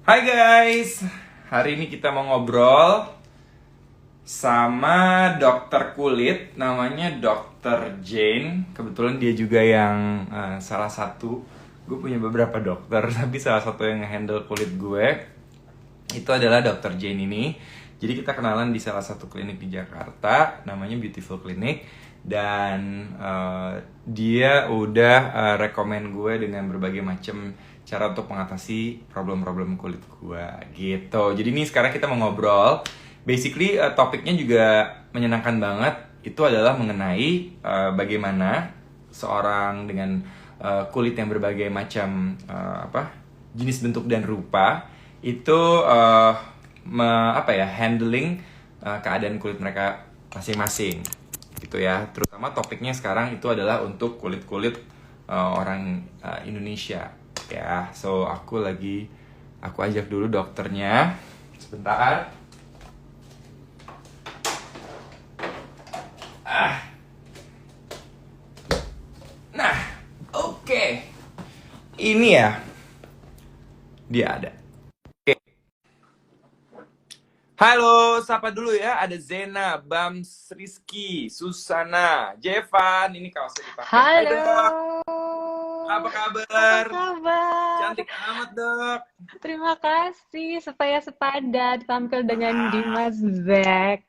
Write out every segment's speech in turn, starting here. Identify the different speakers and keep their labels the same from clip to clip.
Speaker 1: Hai guys, hari ini kita mau ngobrol sama dokter kulit, namanya dokter Jane. Kebetulan dia juga yang salah satu, gue punya beberapa dokter, tapi salah satu yang nge-handle kulit gue itu adalah dokter Jane ini. Jadi kita kenalan di salah satu klinik di Jakarta, namanya Beautiful Clinic. Dan dia udah rekomen gue dengan berbagai macam cara untuk mengatasi problem-problem kulit gue gitu. Jadi nih sekarang kita mau ngobrol. Basically topiknya juga menyenangkan banget. Itu adalah mengenai bagaimana seorang dengan kulit yang berbagai macam jenis bentuk dan rupa itu handling keadaan kulit mereka masing-masing gitu ya. Terutama topiknya sekarang itu adalah untuk kulit-kulit orang Indonesia ya. So aku ajak dulu dokternya sebentar. Nah, oke. Ini ya. Dia ada. Halo, sapa dulu ya. Ada Zena, Bams, Rizky, Susana, Jevan. Ini kaosnya dipakai. Hai
Speaker 2: Halo,
Speaker 1: dok, apa
Speaker 2: apa
Speaker 1: kabar?
Speaker 2: kabar?
Speaker 1: Cantik amat dok.
Speaker 2: Terima kasih supaya sepadan tampil dengan
Speaker 1: Ah,
Speaker 2: Dimas Zack.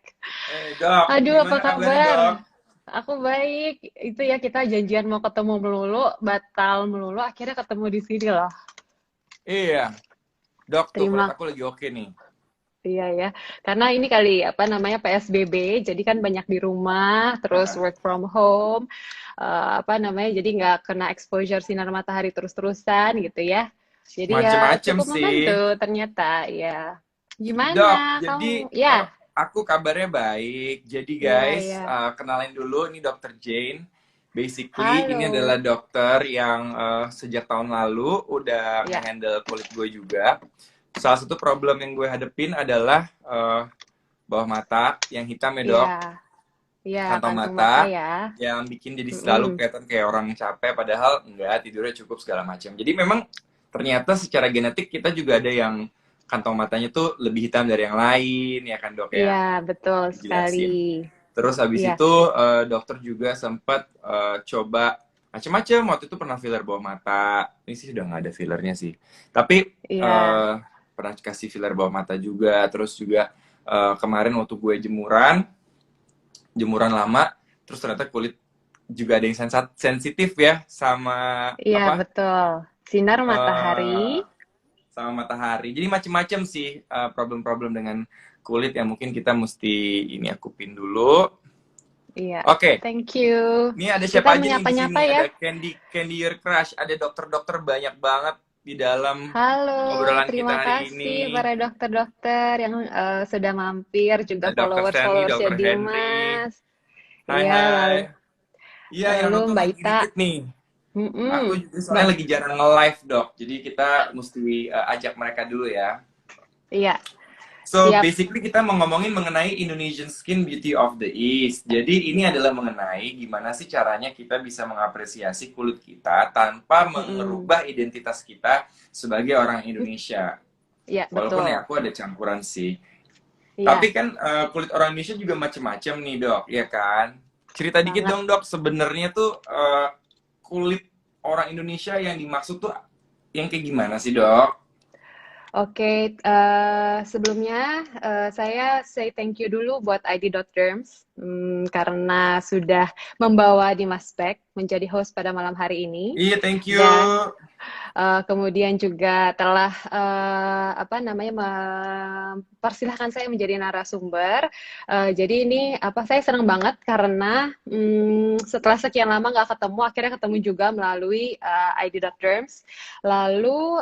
Speaker 1: dok,
Speaker 2: Aduh, apa
Speaker 1: gimana kabarnya
Speaker 2: kabar?
Speaker 1: dok?
Speaker 2: Aku baik. Itu ya kita janjian mau ketemu melulu, batal melulu, akhirnya ketemu di sini loh.
Speaker 1: Iya, dok tuh kulit
Speaker 2: Terima
Speaker 1: aku lagi oke nih.
Speaker 2: Iya ya, karena ini kali apa namanya PSBB, jadi kan banyak di rumah, terus
Speaker 1: Ah,
Speaker 2: work from home, apa namanya, jadi nggak kena exposure sinar matahari terus-terusan gitu ya. Jadi ya
Speaker 1: macem-macem
Speaker 2: cukup
Speaker 1: sih.
Speaker 2: membantu ternyata ya.
Speaker 1: Dok,
Speaker 2: Gimana
Speaker 1: jadi
Speaker 2: kamu? Ya,
Speaker 1: aku kabarnya baik. Jadi
Speaker 2: iya
Speaker 1: guys,
Speaker 2: ya.
Speaker 1: kenalin dulu ini dokter Jane. Basically ini adalah
Speaker 2: Halo.
Speaker 1: dokter yang sejak tahun lalu udah
Speaker 2: Ya,
Speaker 1: ngehandle kulit gue juga. Salah satu problem yang gue hadepin adalah bawah mata yang hitam ya dok,
Speaker 2: iya, iya
Speaker 1: kantong
Speaker 2: kantung
Speaker 1: mata
Speaker 2: mata ya.
Speaker 1: yang bikin jadi selalu
Speaker 2: Mm-mm.
Speaker 1: kelihatan kayak orang capek padahal enggak, tidurnya cukup segala macam. Jadi memang ternyata secara genetik kita juga ada yang kantong matanya tuh lebih hitam dari yang lain ya kan dok
Speaker 2: Iya,
Speaker 1: ya,
Speaker 2: betul sekali.
Speaker 1: dijelasin. Terus habis
Speaker 2: Iya,
Speaker 1: itu dokter juga sempat coba macam-macam. Waktu itu pernah filler bawah mata. Ini sih udah nggak ada fillernya sih. Tapi
Speaker 2: iya,
Speaker 1: pernah kasih filler bawah mata juga. Terus juga kemarin waktu gue jemuran lama, terus ternyata kulit juga ada yang sensitif ya sama
Speaker 2: iya
Speaker 1: apa?
Speaker 2: betul. Sinar matahari.
Speaker 1: eh Sama matahari. Jadi macem-macem sih problem-problem dengan kulit yang mungkin kita mesti ini aku pin dulu.
Speaker 2: Iya,
Speaker 1: Oke,
Speaker 2: thank you.
Speaker 1: ini ada
Speaker 2: Kita
Speaker 1: siapa aja nih di
Speaker 2: menyapa-nyapa
Speaker 1: sini?
Speaker 2: ya.
Speaker 1: Ada Candy Candy Your Crush, ada dokter-dokter banyak banget di dalam
Speaker 2: Halo,
Speaker 1: obrolan kita
Speaker 2: terima
Speaker 1: hari
Speaker 2: kasih
Speaker 1: ini.
Speaker 2: para dokter-dokter yang sudah mampir, juga
Speaker 1: Ada dokter Sandy,
Speaker 2: followers-followersnya
Speaker 1: dokter Henry.
Speaker 2: Dimas.
Speaker 1: Hai
Speaker 2: Iya,
Speaker 1: hai.
Speaker 2: lalu,
Speaker 1: Iya, yang
Speaker 2: lalu
Speaker 1: nonton
Speaker 2: Mbak
Speaker 1: lagi
Speaker 2: Ita.
Speaker 1: dikit nih. Aku
Speaker 2: Mm-mm.
Speaker 1: juga
Speaker 2: Mbak,
Speaker 1: soalnya lagi jarang nge-live dok, jadi kita mesti ajak mereka dulu ya.
Speaker 2: iya,
Speaker 1: So,
Speaker 2: siap.
Speaker 1: basically kita mau ngomongin mengenai Indonesian Skin Beauty of the East. Jadi ini adalah mengenai gimana sih caranya kita bisa mengapresiasi kulit kita tanpa
Speaker 2: Mm-mm.
Speaker 1: merubah identitas kita sebagai orang Indonesia.
Speaker 2: Iya,
Speaker 1: Walaupun
Speaker 2: betul.
Speaker 1: ya aku ada campuran sih. Tapi
Speaker 2: Iya,
Speaker 1: kan kulit orang Indonesia juga macem-macem nih dok, ya kan? Cerita dikit
Speaker 2: banget.
Speaker 1: dong dok, sebenarnya tuh kulit orang Indonesia yang dimaksud tuh yang kayak gimana sih dok?
Speaker 2: Oke, sebelumnya saya say thank you dulu buat ID.Derms karena sudah membawa Dimas Beck menjadi host pada malam hari ini.
Speaker 1: Iya, thank you.
Speaker 2: Dan kemudian juga telah apa namanya mempersilahkan saya menjadi narasumber. Jadi ini apa saya senang banget karena setelah sekian lama nggak ketemu, akhirnya ketemu juga melalui ID.Derms. Lalu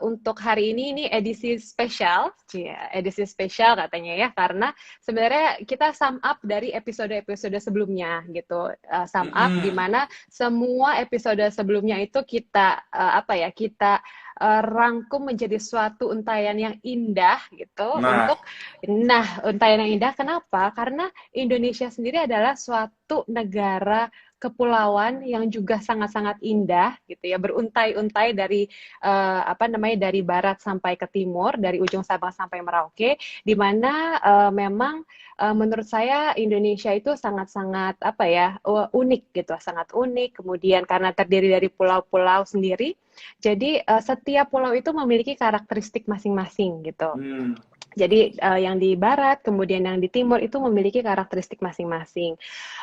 Speaker 2: untuk hari ini edisi spesial, ya, edisi spesial katanya ya, karena sebenarnya kita sum up dari episode-episode sebelumnya gitu, sum up di
Speaker 1: Mm-mm.
Speaker 2: mana semua episode sebelumnya itu kita apa ya kita rangkum menjadi suatu untayan yang indah gitu
Speaker 1: Nah,
Speaker 2: untuk untayan yang indah kenapa? Karena Indonesia sendiri adalah suatu negara kepulauan yang juga sangat-sangat indah gitu ya, beruntai-untai dari apa namanya dari barat sampai ke timur, dari ujung Sabang sampai Merauke, di mana memang menurut saya Indonesia itu sangat-sangat apa ya unik gitu, sangat unik. Kemudian karena terdiri dari pulau-pulau sendiri, jadi setiap pulau itu memiliki karakteristik masing-masing gitu.
Speaker 1: Hmm.
Speaker 2: Jadi yang di barat, kemudian yang di timur itu memiliki karakteristik masing-masing.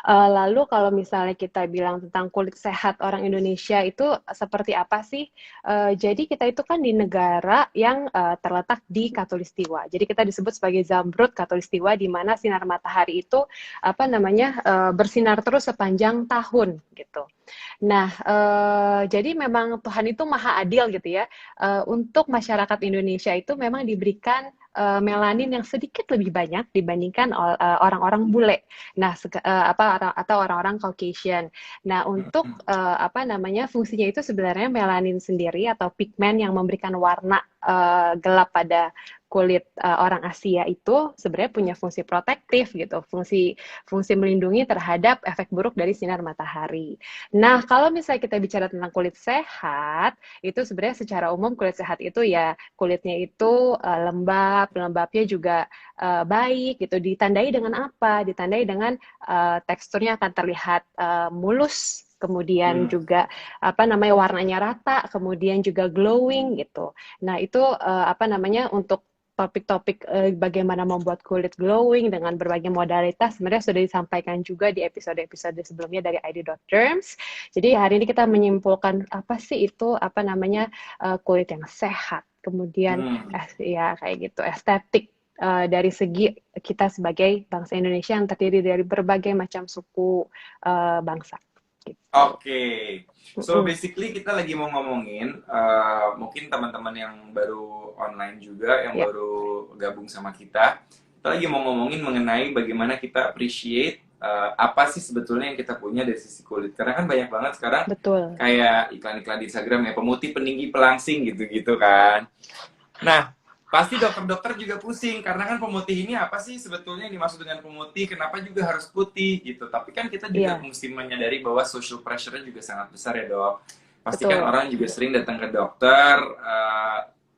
Speaker 2: Lalu kalau misalnya kita bilang tentang kulit sehat orang Indonesia itu seperti apa sih? Jadi kita itu kan di negara yang terletak di Katulistiwa. Jadi kita disebut sebagai Zamrud Katulistiwa, di mana sinar matahari itu apa namanya bersinar terus sepanjang tahun gitu. Nah, jadi memang Tuhan itu maha adil gitu ya. Untuk masyarakat Indonesia itu memang diberikan melanin yang sedikit lebih banyak dibandingkan orang-orang bule. Nah, atau orang-orang Caucasian. Nah, untuk apa namanya fungsinya itu sebenarnya melanin sendiri atau pigmen yang memberikan warna gelap pada kulit orang Asia itu sebenarnya punya fungsi protektif gitu, fungsi melindungi terhadap efek buruk dari sinar matahari. Nah, kalau misalnya kita bicara tentang kulit sehat, itu sebenarnya secara umum kulit sehat itu ya kulitnya itu lembab, lembabnya juga baik gitu. Ditandai dengan apa? Ditandai dengan teksturnya akan terlihat mulus, kemudian juga apa namanya warnanya rata, kemudian juga glowing gitu. Nah, itu apa namanya untuk topik-topik bagaimana membuat kulit glowing dengan berbagai modalitas sebenarnya sudah disampaikan juga di episode-episode sebelumnya dari ID.Derms. Jadi hari ini kita menyimpulkan apa sih itu apa namanya kulit yang sehat, kemudian ya kayak gitu estetik dari segi kita sebagai bangsa Indonesia yang terdiri dari berbagai macam suku bangsa. Gitu.
Speaker 1: Oke, so basically kita lagi mau ngomongin, mungkin teman-teman yang baru online juga, yang baru gabung sama kita lagi mau ngomongin mengenai bagaimana kita appreciate apa sih sebetulnya yang kita punya dari sisi kulit. Karena kan banyak banget sekarang kayak iklan-iklan di Instagram ya, pemutih, peninggi, pelangsing gitu-gitu kan. Nah, pasti dokter-dokter juga pusing karena kan pemutih ini apa sih sebetulnya yang dimaksud dengan pemutih, kenapa juga harus putih gitu. Tapi kan kita juga mesti menyadari bahwa social pressure-nya juga sangat besar ya dok. Pasti kan orang juga sering datang ke dokter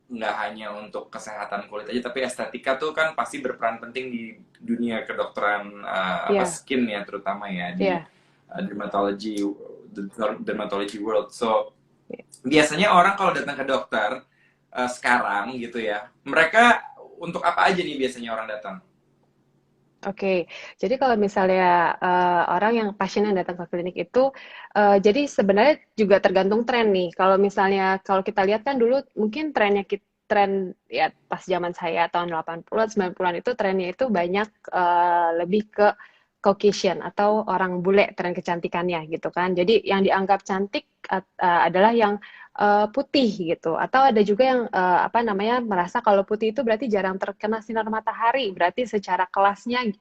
Speaker 1: nggak hanya untuk kesehatan kulit aja, tapi estetika tuh kan pasti berperan penting di dunia kedokteran apa skin ya terutama ya di dermatology world. So biasanya orang kalau datang ke dokter sekarang gitu ya, mereka untuk apa aja nih biasanya orang datang?
Speaker 2: Oke, jadi kalau misalnya orang yang pasien yang datang ke klinik itu, jadi sebenarnya juga tergantung tren nih. Kalau misalnya kalau kita lihat kan dulu mungkin tren ya pas zaman saya tahun 80-an 90-an itu trennya itu banyak lebih ke Caucasian atau orang bule, tren kecantikannya gitu kan. Jadi yang dianggap cantik adalah yang putih gitu. Atau ada juga yang apa namanya merasa kalau putih itu berarti jarang terkena sinar matahari, berarti secara kelasnya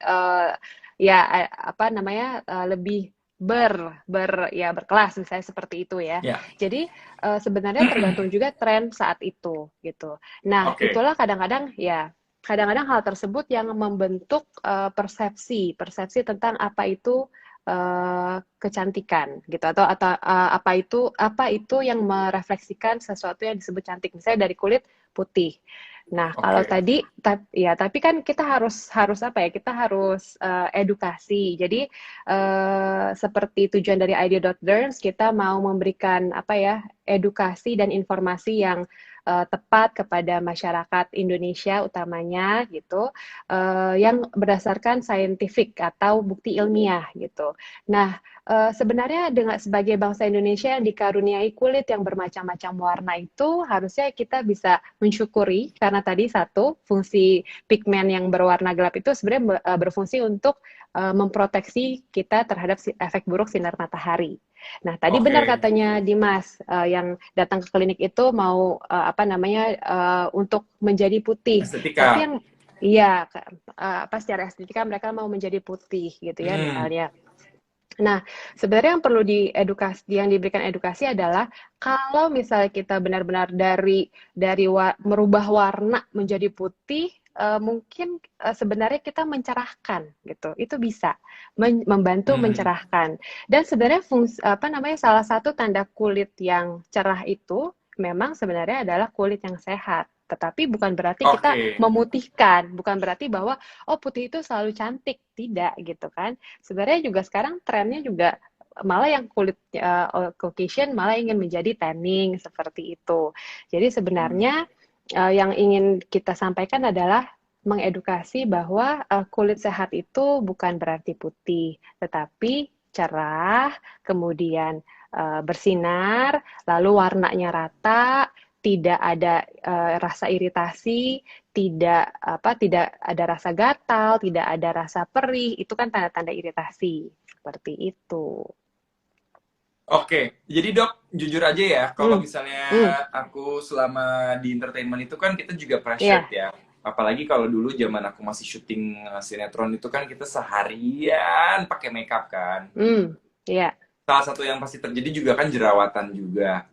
Speaker 2: ya apa namanya lebih berkelas misalnya seperti itu ya. Jadi sebenarnya tergantung juga tren saat itu gitu. Nah, itulah kadang-kadang hal tersebut yang membentuk persepsi tentang apa itu kecantikan gitu atau apa itu yang merefleksikan sesuatu yang disebut cantik, misalnya dari kulit putih. Nah, kalau tadi tapi kan kita harus apa ya? Kita harus edukasi. Jadi seperti tujuan dari ID.Derms, kita mau memberikan apa ya? Edukasi dan informasi yang tepat kepada masyarakat Indonesia utamanya gitu, yang berdasarkan saintifik atau bukti ilmiah gitu. Nah, sebenarnya sebagai bangsa Indonesia yang dikaruniai kulit yang bermacam-macam warna itu harusnya kita bisa mensyukuri karena tadi satu fungsi pigmen yang berwarna gelap itu sebenarnya berfungsi untuk memproteksi kita terhadap efek buruk sinar matahari. Nah, tadi benar katanya Dimas yang datang ke klinik itu mau apa namanya untuk menjadi putih.
Speaker 1: Estetika.
Speaker 2: Tapi yang secara estetika mereka mau menjadi putih gitu ya misalnya. Nah, sebenarnya yang perlu diedukasi, yang diberikan edukasi adalah kalau misalnya kita benar-benar merubah warna menjadi putih, mungkin sebenarnya kita mencerahkan gitu. Itu bisa membantu
Speaker 1: Hmm,
Speaker 2: mencerahkan. Dan sebenarnya fungsi apa namanya salah satu tanda kulit yang cerah itu memang sebenarnya adalah kulit yang sehat. Tetapi bukan berarti kita
Speaker 1: oke.
Speaker 2: memutihkan, bukan berarti bahwa oh putih itu selalu cantik, tidak gitu kan. Sebenarnya juga sekarang trennya juga malah yang kulit Caucasian malah ingin menjadi tanning seperti itu. Jadi
Speaker 1: Hmm,
Speaker 2: sebenarnya yang ingin kita sampaikan adalah mengedukasi bahwa kulit sehat itu bukan berarti putih, tetapi cerah, kemudian bersinar, lalu warnanya rata, tidak ada rasa iritasi, tidak ada rasa gatal, tidak ada rasa perih, itu kan tanda-tanda iritasi. Seperti itu.
Speaker 1: oke, jadi dok, jujur aja ya, kalau
Speaker 2: Hmm,
Speaker 1: misalnya
Speaker 2: hmm,
Speaker 1: aku selama di entertainment itu kan kita juga pressured
Speaker 2: ya,
Speaker 1: ya. Apalagi kalau dulu zaman aku masih syuting sinetron itu kan kita seharian pakai makeup kan.
Speaker 2: ya,
Speaker 1: Salah satu yang pasti terjadi juga kan jerawatan juga.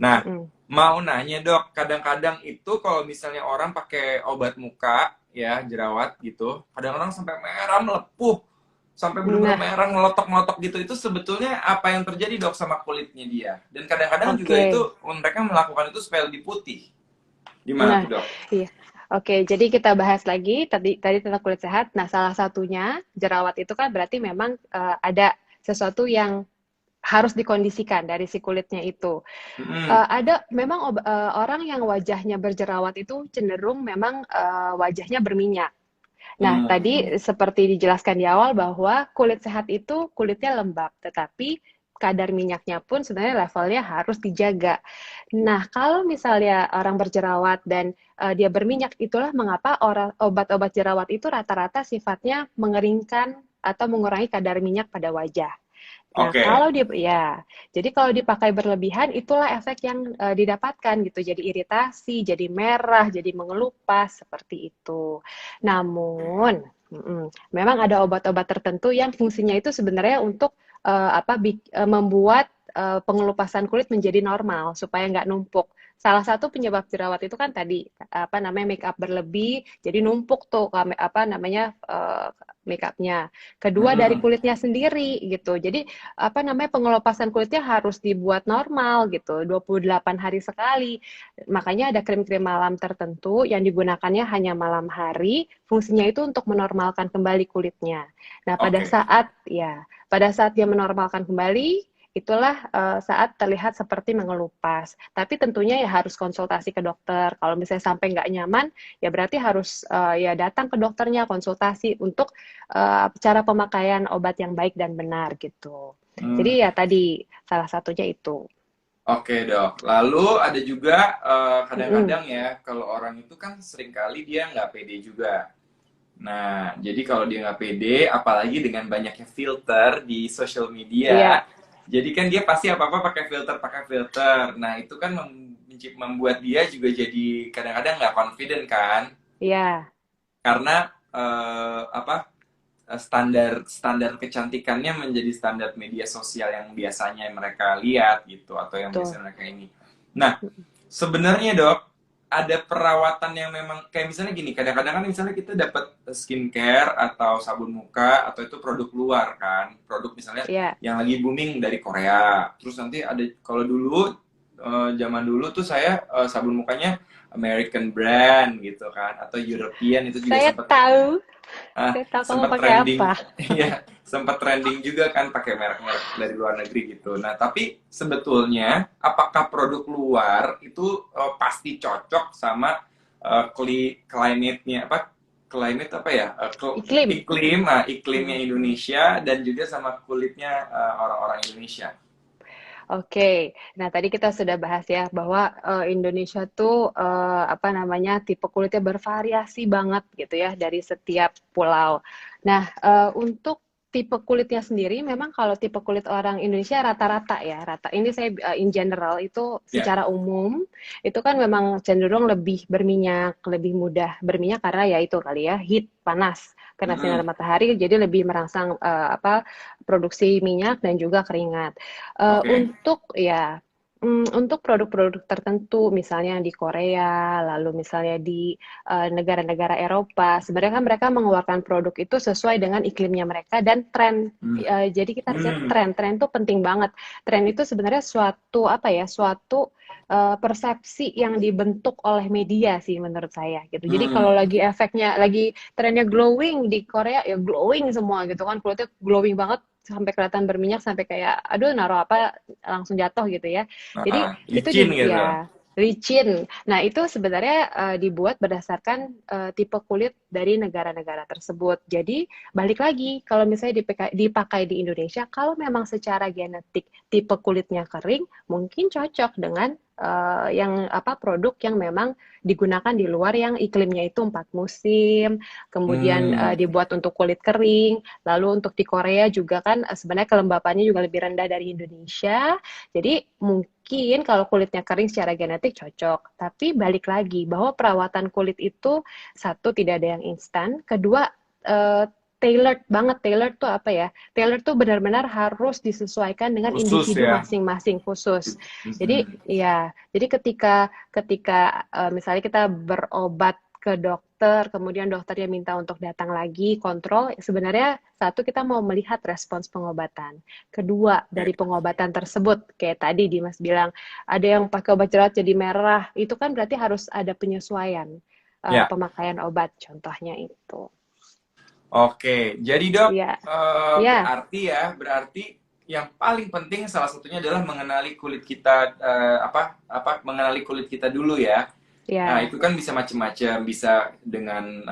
Speaker 1: Nah,
Speaker 2: mm,
Speaker 1: mau nanya dok, kadang-kadang itu kalau misalnya orang pakai obat muka ya jerawat gitu, kadang-kadang sampai merah melepuh, sampai bener-bener
Speaker 2: nah,
Speaker 1: merah ngelotok-ngelotok gitu. Itu sebetulnya apa yang terjadi dok sama kulitnya dia? Dan kadang-kadang juga itu
Speaker 2: oke.
Speaker 1: mereka melakukan itu supaya lebih putih. Gimana
Speaker 2: Nah,
Speaker 1: tuh dok?
Speaker 2: iya. Oke, jadi kita bahas lagi tadi tentang kulit sehat. Nah, salah satunya jerawat itu kan berarti memang ada sesuatu yang harus dikondisikan dari si kulitnya itu.
Speaker 1: Mm-mm.
Speaker 2: Ada memang orang yang wajahnya berjerawat itu cenderung memang wajahnya berminyak. Nah, tadi
Speaker 1: Mm-mm.
Speaker 2: seperti dijelaskan di awal bahwa kulit sehat itu kulitnya lembab, tetapi kadar minyaknya pun sebenarnya levelnya harus dijaga. Nah, kalau misalnya orang berjerawat dan dia berminyak, itulah mengapa obat-obat jerawat itu rata-rata sifatnya mengeringkan atau mengurangi kadar minyak pada wajah. Nah,
Speaker 1: Oke.
Speaker 2: jadi kalau dipakai berlebihan itulah efek yang didapatkan gitu. Jadi iritasi, jadi merah, jadi mengelupas seperti itu. Namun, memang ada obat-obat tertentu yang fungsinya itu sebenarnya untuk membuat pengelupasan kulit menjadi normal supaya nggak numpuk. Salah satu penyebab jerawat itu kan tadi apa namanya make up berlebih, jadi numpuk tuh apa namanya make upnya. Kedua dari
Speaker 1: Mm-mm.
Speaker 2: kulitnya sendiri gitu. Jadi apa namanya pengelupasan kulitnya harus dibuat normal gitu 28 hari sekali. Makanya ada krim-krim malam tertentu yang digunakannya hanya malam hari, fungsinya itu untuk menormalkan kembali kulitnya. Nah,
Speaker 1: Oke.
Speaker 2: pada saat dia menormalkan kembali itulah saat terlihat seperti mengelupas. Tapi tentunya ya harus konsultasi ke dokter. Kalau misalnya sampai nggak nyaman, ya berarti harus ya datang ke dokternya konsultasi untuk cara pemakaian obat yang baik dan benar gitu.
Speaker 1: Hmm.
Speaker 2: Jadi ya tadi salah satunya itu.
Speaker 1: Oke dok. Lalu ada juga
Speaker 2: Mm-mm.
Speaker 1: kadang-kadang ya kalau orang itu kan seringkali dia nggak pede juga. Nah, jadi kalau dia nggak pede, apalagi dengan banyaknya filter di social media,
Speaker 2: Iya,
Speaker 1: jadi kan dia pasti apa-apa pakai filter, pakai filter. Nah, itu kan membuat dia juga jadi kadang-kadang nggak confident kan,
Speaker 2: iya,
Speaker 1: karena apa standar standar kecantikannya menjadi standar media sosial yang biasanya mereka lihat gitu atau yang
Speaker 2: betul.
Speaker 1: biasanya mereka ini. Nah, sebenarnya dok, ada perawatan yang memang kayak misalnya gini, kadang-kadang kan misalnya kita dapat skincare atau sabun muka atau itu produk luar kan, produk misalnya
Speaker 2: Iya,
Speaker 1: yang lagi booming dari Korea. Terus nanti ada kalau dulu zaman dulu tuh saya sabun mukanya American brand gitu kan atau European itu juga
Speaker 2: saya
Speaker 1: sempat
Speaker 2: tahu.
Speaker 1: ah
Speaker 2: Saya tahu kamu
Speaker 1: sempat
Speaker 2: pakai
Speaker 1: trending
Speaker 2: apa.
Speaker 1: ya sempat trending juga kan pakai merek-merek dari luar negeri gitu. Nah, tapi sebetulnya apakah produk luar itu pasti cocok sama climate-nya apa climate apa ya
Speaker 2: Iklim.
Speaker 1: iklimnya
Speaker 2: Hmm.
Speaker 1: Indonesia dan juga sama kulitnya orang-orang Indonesia.
Speaker 2: Oke, nah tadi kita sudah bahas ya bahwa Indonesia tuh apa namanya tipe kulitnya bervariasi banget gitu ya dari setiap pulau. Nah, untuk tipe kulitnya sendiri, memang kalau tipe kulit orang Indonesia rata-rata ya, rata. Ini saya in general itu
Speaker 1: Ya.
Speaker 2: secara umum itu kan memang cenderung lebih berminyak, lebih mudah berminyak karena ya itu kali ya heat panas kena sinar
Speaker 1: Mm-mm.
Speaker 2: matahari jadi lebih merangsang apa produksi minyak dan juga keringat.
Speaker 1: Oke.
Speaker 2: Untuk ya untuk produk-produk tertentu, misalnya di Korea, lalu misalnya di negara-negara Eropa, sebenarnya kan mereka mengeluarkan produk itu sesuai dengan iklimnya mereka dan tren.
Speaker 1: Hmm.
Speaker 2: Jadi kita harus lihat
Speaker 1: Hmm.
Speaker 2: tren. Tren itu penting banget. Tren itu sebenarnya suatu apa ya? Suatu persepsi yang dibentuk oleh media sih menurut saya gitu. Jadi kalau
Speaker 1: Hmm.
Speaker 2: lagi efeknya, lagi trennya glowing di Korea ya glowing semua gitu kan, kulitnya glowing banget sampai kelihatan berminyak sampai kayak aduh naruh apa langsung jatuh gitu ya. Jadi itu di
Speaker 1: Licin gitu.
Speaker 2: ya licin. Nah, itu sebenarnya dibuat berdasarkan tipe kulit dari negara-negara tersebut. Jadi, balik lagi, kalau misalnya dipakai di Indonesia, kalau memang secara genetik tipe kulitnya kering, mungkin cocok dengan yang apa produk yang memang digunakan di luar yang iklimnya itu 4 musim, kemudian
Speaker 1: Hmm.
Speaker 2: dibuat untuk kulit kering, lalu untuk di Korea juga kan sebenarnya kelembapannya juga lebih rendah dari Indonesia. Jadi mungkin kalau kulitnya kering secara genetik cocok, tapi balik lagi bahwa perawatan kulit itu satu tidak ada yang instan, kedua eh, tailored banget. Tailored tuh apa ya? Tailored tuh benar-benar harus disesuaikan dengan
Speaker 1: Khusus
Speaker 2: individu
Speaker 1: ya.
Speaker 2: masing-masing khusus. Jadi
Speaker 1: Hmm.
Speaker 2: ya, jadi ketika ketika misalnya kita berobat ke dokter, kemudian dokternya minta untuk datang lagi kontrol, sebenarnya satu kita mau melihat respons pengobatan. Kedua, dari
Speaker 1: Oke.
Speaker 2: pengobatan tersebut, kayak tadi Dimas bilang, ada yang pakai obat jerawat jadi merah, itu kan berarti harus ada penyesuaian
Speaker 1: Ya.
Speaker 2: pemakaian obat, contohnya itu.
Speaker 1: Oke, jadi dok,
Speaker 2: Iya, ya,
Speaker 1: berarti yang paling penting salah satunya adalah mengenali kulit kita, mengenali kulit kita dulu ya. Nah,
Speaker 2: ya,
Speaker 1: itu kan bisa macam-macam, bisa dengan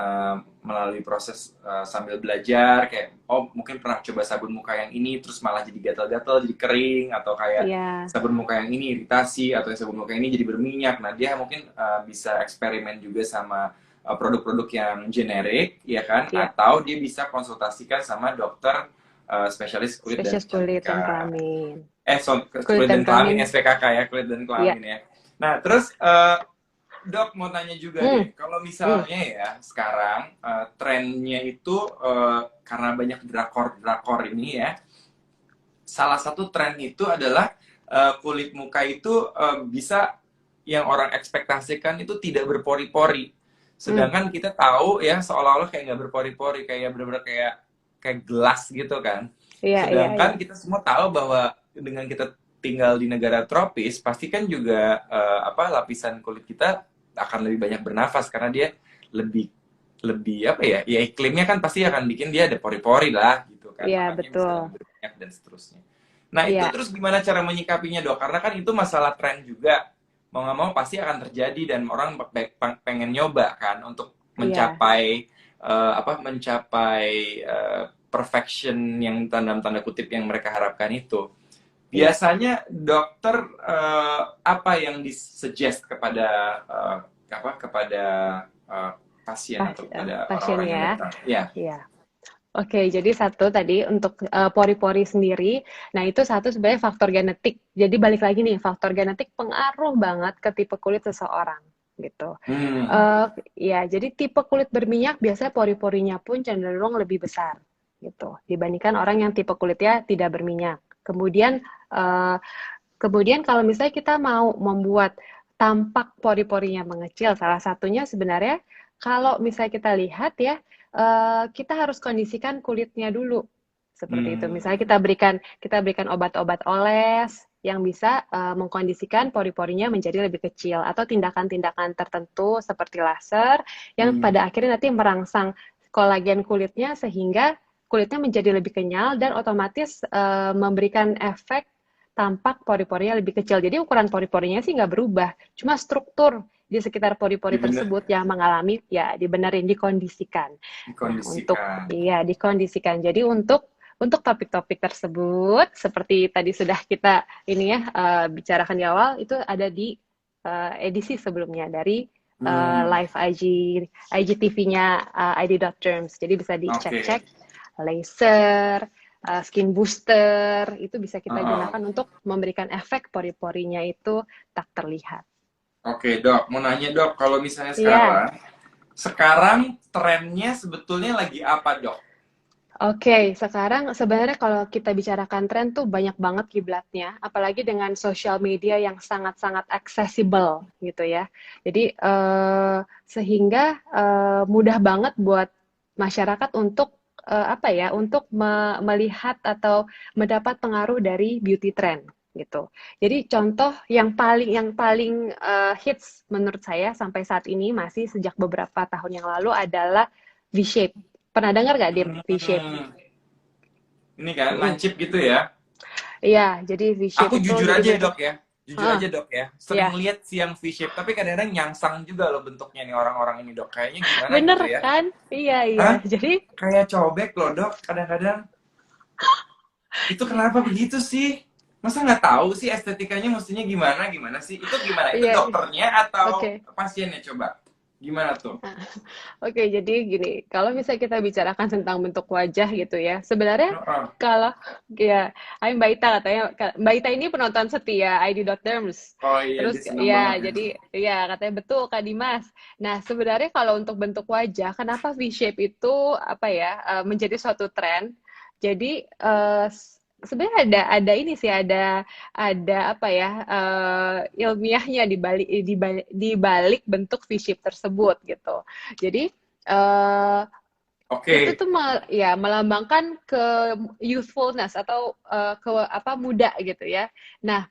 Speaker 1: melalui proses sambil belajar, kayak oh mungkin pernah coba sabun muka yang ini, terus malah jadi gatal-gatal, jadi kering, atau kayak
Speaker 2: ya,
Speaker 1: sabun muka yang ini iritasi, atau sabun muka yang ini jadi berminyak. Nah, dia mungkin bisa eksperimen juga sama produk-produk yang generik, ya kan?
Speaker 2: ya,
Speaker 1: Atau dia bisa konsultasikan sama dokter spesialis kulit dan
Speaker 2: spesies kulit dan
Speaker 1: kecantikan.
Speaker 2: kelamin.
Speaker 1: Kulit
Speaker 2: Kulit dan
Speaker 1: dan kelamin,
Speaker 2: kelamin,
Speaker 1: SPKK ya, kulit dan
Speaker 2: ya,
Speaker 1: kelamin ya. Nah, terus Dok mau tanya juga
Speaker 2: hmm,
Speaker 1: deh, kalau
Speaker 2: hmm,
Speaker 1: misalnya ya sekarang trennya itu karena banyak drakor-drakor ini ya, salah satu tren itu adalah kulit muka itu bisa yang orang ekspektasikan itu tidak berpori-pori.
Speaker 2: hmm,
Speaker 1: Sedangkan kita tahu ya seolah-olah kayak nggak berpori-pori, kayak bener-bener kayak kayak gelas gitu kan.
Speaker 2: iya, iya, iya,
Speaker 1: Sedangkan kita semua tahu bahwa dengan kita tinggal di negara tropis, pasti kan juga lapisan kulit kita akan lebih banyak bernafas karena dia lebih lebih apa ya? Ya iklimnya kan pasti akan bikin dia ada pori-pori lah gitu kan.
Speaker 2: iya,
Speaker 1: Makanya bisa
Speaker 2: betul,
Speaker 1: lebih berminyak dan seterusnya. Nah, itu
Speaker 2: iya,
Speaker 1: terus gimana cara menyikapinya, Dok? Karena kan itu masalah tren juga. Mau nggak mau pasti akan terjadi dan orang pengen nyoba kan untuk
Speaker 2: iya,
Speaker 1: mencapai mencapai perfection yang tanda kutip yang mereka harapkan itu.
Speaker 2: iya,
Speaker 1: Biasanya dokter apa yang disuggest kepada eh, kepada eh, pasien atau kepada
Speaker 2: pasien
Speaker 1: orang-orang yang
Speaker 2: ya,
Speaker 1: datang? Ya.
Speaker 2: iya. Oke, jadi satu tadi untuk pori-pori sendiri, nah itu satu sebenarnya faktor genetik. Jadi balik lagi nih, faktor genetik pengaruh banget ke tipe kulit seseorang gitu.
Speaker 1: Hmm.
Speaker 2: Eh ya, jadi tipe kulit berminyak biasanya pori-porinya pun cenderung lebih besar gitu dibandingkan orang yang tipe kulitnya tidak berminyak. Eh, kemudian kalau misalnya kita mau membuat tampak pori-porinya mengecil, salah satunya sebenarnya kalau misalnya kita lihat ya, kita harus kondisikan kulitnya dulu. Seperti itu. Misalnya
Speaker 1: Hmm.
Speaker 2: kita berikan obat-obat oles yang bisa mengkondisikan pori-porinya menjadi lebih kecil atau tindakan-tindakan tertentu seperti laser yang
Speaker 1: Hmm.
Speaker 2: pada akhirnya nanti merangsang kolagen kulitnya sehingga kulitnya menjadi lebih kenyal dan otomatis memberikan efek tampak pori-porinya lebih kecil. Jadi ukuran pori-porinya sih nggak berubah, cuma struktur di sekitar pori-pori
Speaker 1: Dibener,
Speaker 2: tersebut yang mengalami ya dibenerin, dikondisikan. Nah, untuk
Speaker 1: dikondisikan.
Speaker 2: iya dikondisikan. Jadi untuk topik-topik tersebut seperti tadi sudah kita ini ya bicarakan di awal itu ada di edisi sebelumnya dari
Speaker 1: Hmm.
Speaker 2: live IGTV-nya ID.Terms. Jadi bisa
Speaker 1: Oke.
Speaker 2: dicek-cek laser, skin booster, itu bisa kita
Speaker 1: Heeh.
Speaker 2: gunakan untuk memberikan efek pori-porinya itu tak terlihat.
Speaker 1: Oke dok, mau nanya dok, kalau misalnya
Speaker 2: Iya.
Speaker 1: sekarang trennya sebetulnya lagi apa dok?
Speaker 2: Oke, sekarang sebenarnya kalau kita bicarakan tren tuh banyak banget kiblatnya, apalagi dengan sosial media yang sangat-sangat accessible gitu ya. Jadi sehingga mudah banget buat masyarakat untuk apa ya, untuk melihat atau mendapat pengaruh dari beauty trend gitu. Jadi contoh yang paling hits menurut saya sampai saat ini masih sejak beberapa tahun yang lalu adalah V-shape. Pernah dengar gak, Dim, V-shape?
Speaker 1: Hmm, ini kan
Speaker 2: Mm-mm.
Speaker 1: lancip gitu ya.
Speaker 2: Iya, jadi V-shape
Speaker 1: Aku
Speaker 2: itu
Speaker 1: jujur
Speaker 2: jadi
Speaker 1: aja ya
Speaker 2: bentuk,
Speaker 1: dok ya, jujur
Speaker 2: ah,
Speaker 1: aja dok ya.
Speaker 2: ya,
Speaker 1: Sering lihat sih yang V-shape, tapi kadang-kadang nyangsang juga loh bentuknya nih orang-orang ini dok. Kayaknya gimana
Speaker 2: bener
Speaker 1: gitu ya.
Speaker 2: kan? Iya, iya.
Speaker 1: Hah?
Speaker 2: Jadi,
Speaker 1: Kayak cobek loh dok, kadang-kadang. Itu kenapa begitu sih? Masa nggak tahu sih estetikanya mestinya gimana gimana sih? Itu gimana? Itu
Speaker 2: iya,
Speaker 1: dokternya atau
Speaker 2: oke.
Speaker 1: pasiennya coba? Gimana tuh?
Speaker 2: Oke, jadi gini, kalau misalnya kita bicarakan tentang bentuk wajah gitu ya, sebenarnya
Speaker 1: Heeh.
Speaker 2: kalau ya, Mbak Ita katanya, Mbak Ita ini penonton setia ID.Derms.
Speaker 1: Oh iya
Speaker 2: Terus
Speaker 1: dia seneng banget
Speaker 2: ya,
Speaker 1: ya.
Speaker 2: jadi ya katanya betul Kak Dimas. Nah, sebenarnya kalau untuk bentuk wajah, kenapa V-shape itu apa ya menjadi suatu tren? Jadi sebenarnya ada ini sih ada apa ya ilmiahnya di balik bentuk V-shape tersebut gitu. Jadi itu
Speaker 1: Oke.
Speaker 2: tuh ya melambangkan ke youthfulness atau ke apa muda gitu ya. Nah,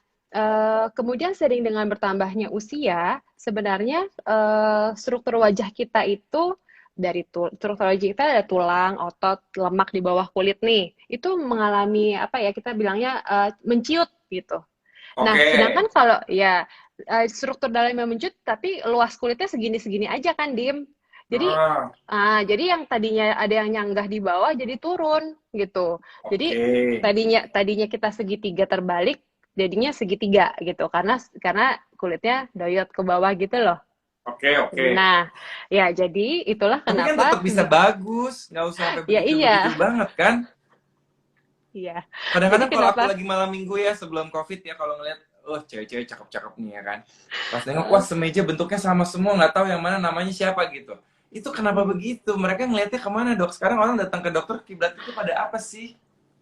Speaker 2: kemudian sering dengan bertambahnya usia, sebenarnya struktur wajah kita itu struktur wajah kita ada tulang, otot, lemak di bawah kulit nih. Itu mengalami apa ya kita bilangnya menciut gitu. Nah,
Speaker 1: Oke.
Speaker 2: sedangkan kalau ya struktur dalamnya mencut, tapi luas kulitnya segini-segini aja kan, Dim. Jadi,
Speaker 1: Heeh.
Speaker 2: jadi yang tadinya ada yang nyanggah di bawah jadi turun gitu. Jadi
Speaker 1: Oke.
Speaker 2: tadinya tadinya kita segitiga terbalik, jadinya segitiga gitu. Karena kulitnya doyot ke bawah gitu loh.
Speaker 1: Oke. Oke.
Speaker 2: Nah, ya jadi itulah
Speaker 1: Tapi kan tetap
Speaker 2: kenapa
Speaker 1: bisa bagus, nggak usah sampai
Speaker 2: ya
Speaker 1: begitu-begitu
Speaker 2: iya,
Speaker 1: banget kan?
Speaker 2: iya. Jadi
Speaker 1: Kadang-kadang kalau aku
Speaker 2: kenapa?
Speaker 1: lagi malam minggu ya sebelum COVID ya kalau ngeliat, oh cewek-cewek cakep-cakep nih ya kan. Pas nengok, wah semeja bentuknya sama semua, nggak tahu yang mana namanya siapa gitu. Itu kenapa
Speaker 2: Hmm.
Speaker 1: begitu? Mereka ngelihatnya kemana dok? Sekarang orang datang ke dokter kiblat itu pada apa sih?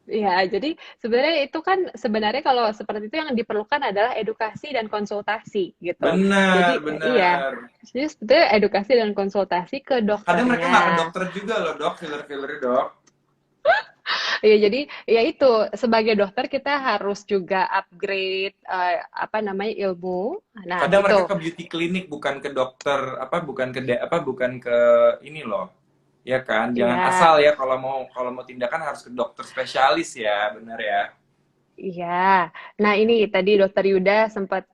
Speaker 2: Ya, jadi sebenarnya itu kan sebenarnya kalau seperti itu yang diperlukan adalah edukasi dan konsultasi gitu.
Speaker 1: Benar,
Speaker 2: Jadi iya,
Speaker 1: benar.
Speaker 2: jadi sebetulnya edukasi dan konsultasi ke
Speaker 1: Kadang mereka nggak ke
Speaker 2: dokternya.
Speaker 1: dokter juga loh dok, filler-filler dok.
Speaker 2: Ya, jadi ya itu sebagai dokter kita harus juga upgrade apa namanya ilmu. Nah,
Speaker 1: Kadang
Speaker 2: gitu.
Speaker 1: mereka ke beauty clinic bukan ke dokter apa bukan ke bukan ke ini loh. Ya kan, jangan asal
Speaker 2: Iya.
Speaker 1: ya kalau mau tindakan harus ke dokter spesialis ya, benar ya.
Speaker 2: Iya, nah ini tadi Dokter Yuda sempat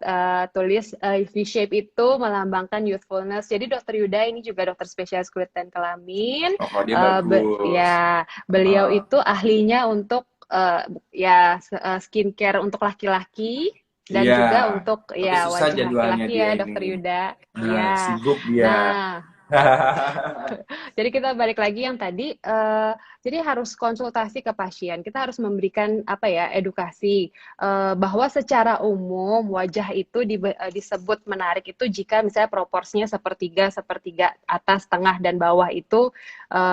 Speaker 2: tulis V-shape itu melambangkan youthfulness. Jadi Dokter Yuda ini juga dokter spesialis kulit dan kelamin.
Speaker 1: Oh, kalau dia bagus.
Speaker 2: Ya, beliau
Speaker 1: Heeh.
Speaker 2: itu ahlinya untuk ya skincare untuk laki-laki dan
Speaker 1: Iya,
Speaker 2: juga untuk
Speaker 1: tapi
Speaker 2: ya
Speaker 1: susah
Speaker 2: wajah
Speaker 1: jadwalnya
Speaker 2: laki-laki
Speaker 1: dia
Speaker 2: ya
Speaker 1: ini.
Speaker 2: Dokter Yuda.
Speaker 1: Nah,
Speaker 2: Iya.
Speaker 1: sibuk dia.
Speaker 2: Nah, jadi kita balik lagi yang tadi, jadi harus konsultasi ke pasien. Kita harus memberikan apa ya edukasi bahwa secara umum wajah itu disebut menarik itu jika misalnya proporsinya sepertiga sepertiga atas, tengah dan bawah itu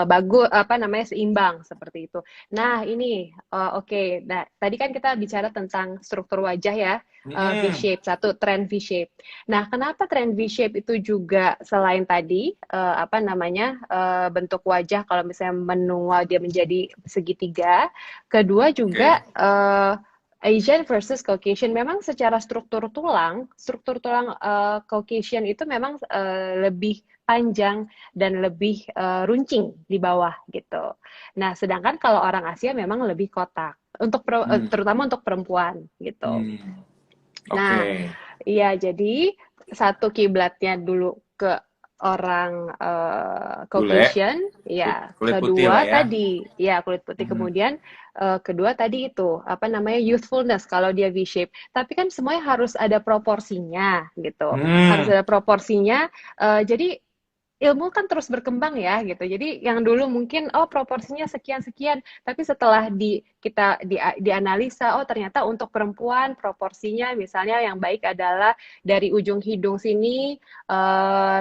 Speaker 2: bagus apa namanya seimbang seperti itu. Nah ini oke. Nah tadi kan kita bicara tentang struktur wajah ya
Speaker 1: Mm-mm.
Speaker 2: V-shape satu tren V-shape. Nah, kenapa tren V-shape itu juga selain tadi apa namanya bentuk wajah kalau misalnya menua dia menjadi segitiga, kedua juga
Speaker 1: Oke.
Speaker 2: Asian versus Caucasian memang secara struktur tulang Caucasian itu memang lebih panjang dan lebih runcing di bawah gitu. Nah, sedangkan kalau orang Asia memang lebih kotak untuk
Speaker 1: Hmm.
Speaker 2: terutama untuk perempuan gitu.
Speaker 1: Hmm.
Speaker 2: Nah,
Speaker 1: Oke.
Speaker 2: iya, jadi satu kiblatnya dulu ke orang
Speaker 1: Bule,
Speaker 2: Caucasian, ya.
Speaker 1: kulit putih lah
Speaker 2: Kedua
Speaker 1: ya.
Speaker 2: tadi, ya kulit putih.
Speaker 1: Hmm.
Speaker 2: Kemudian kedua tadi itu apa namanya youthfulness kalau dia V-shape. Tapi kan semuanya harus ada proporsinya gitu. Harus
Speaker 1: Hmm.
Speaker 2: ada proporsinya. Jadi ilmu kan terus berkembang ya gitu. Jadi yang dulu mungkin oh proporsinya sekian-sekian, tapi setelah kita dianalisa oh ternyata untuk perempuan proporsinya misalnya yang baik adalah dari ujung hidung sini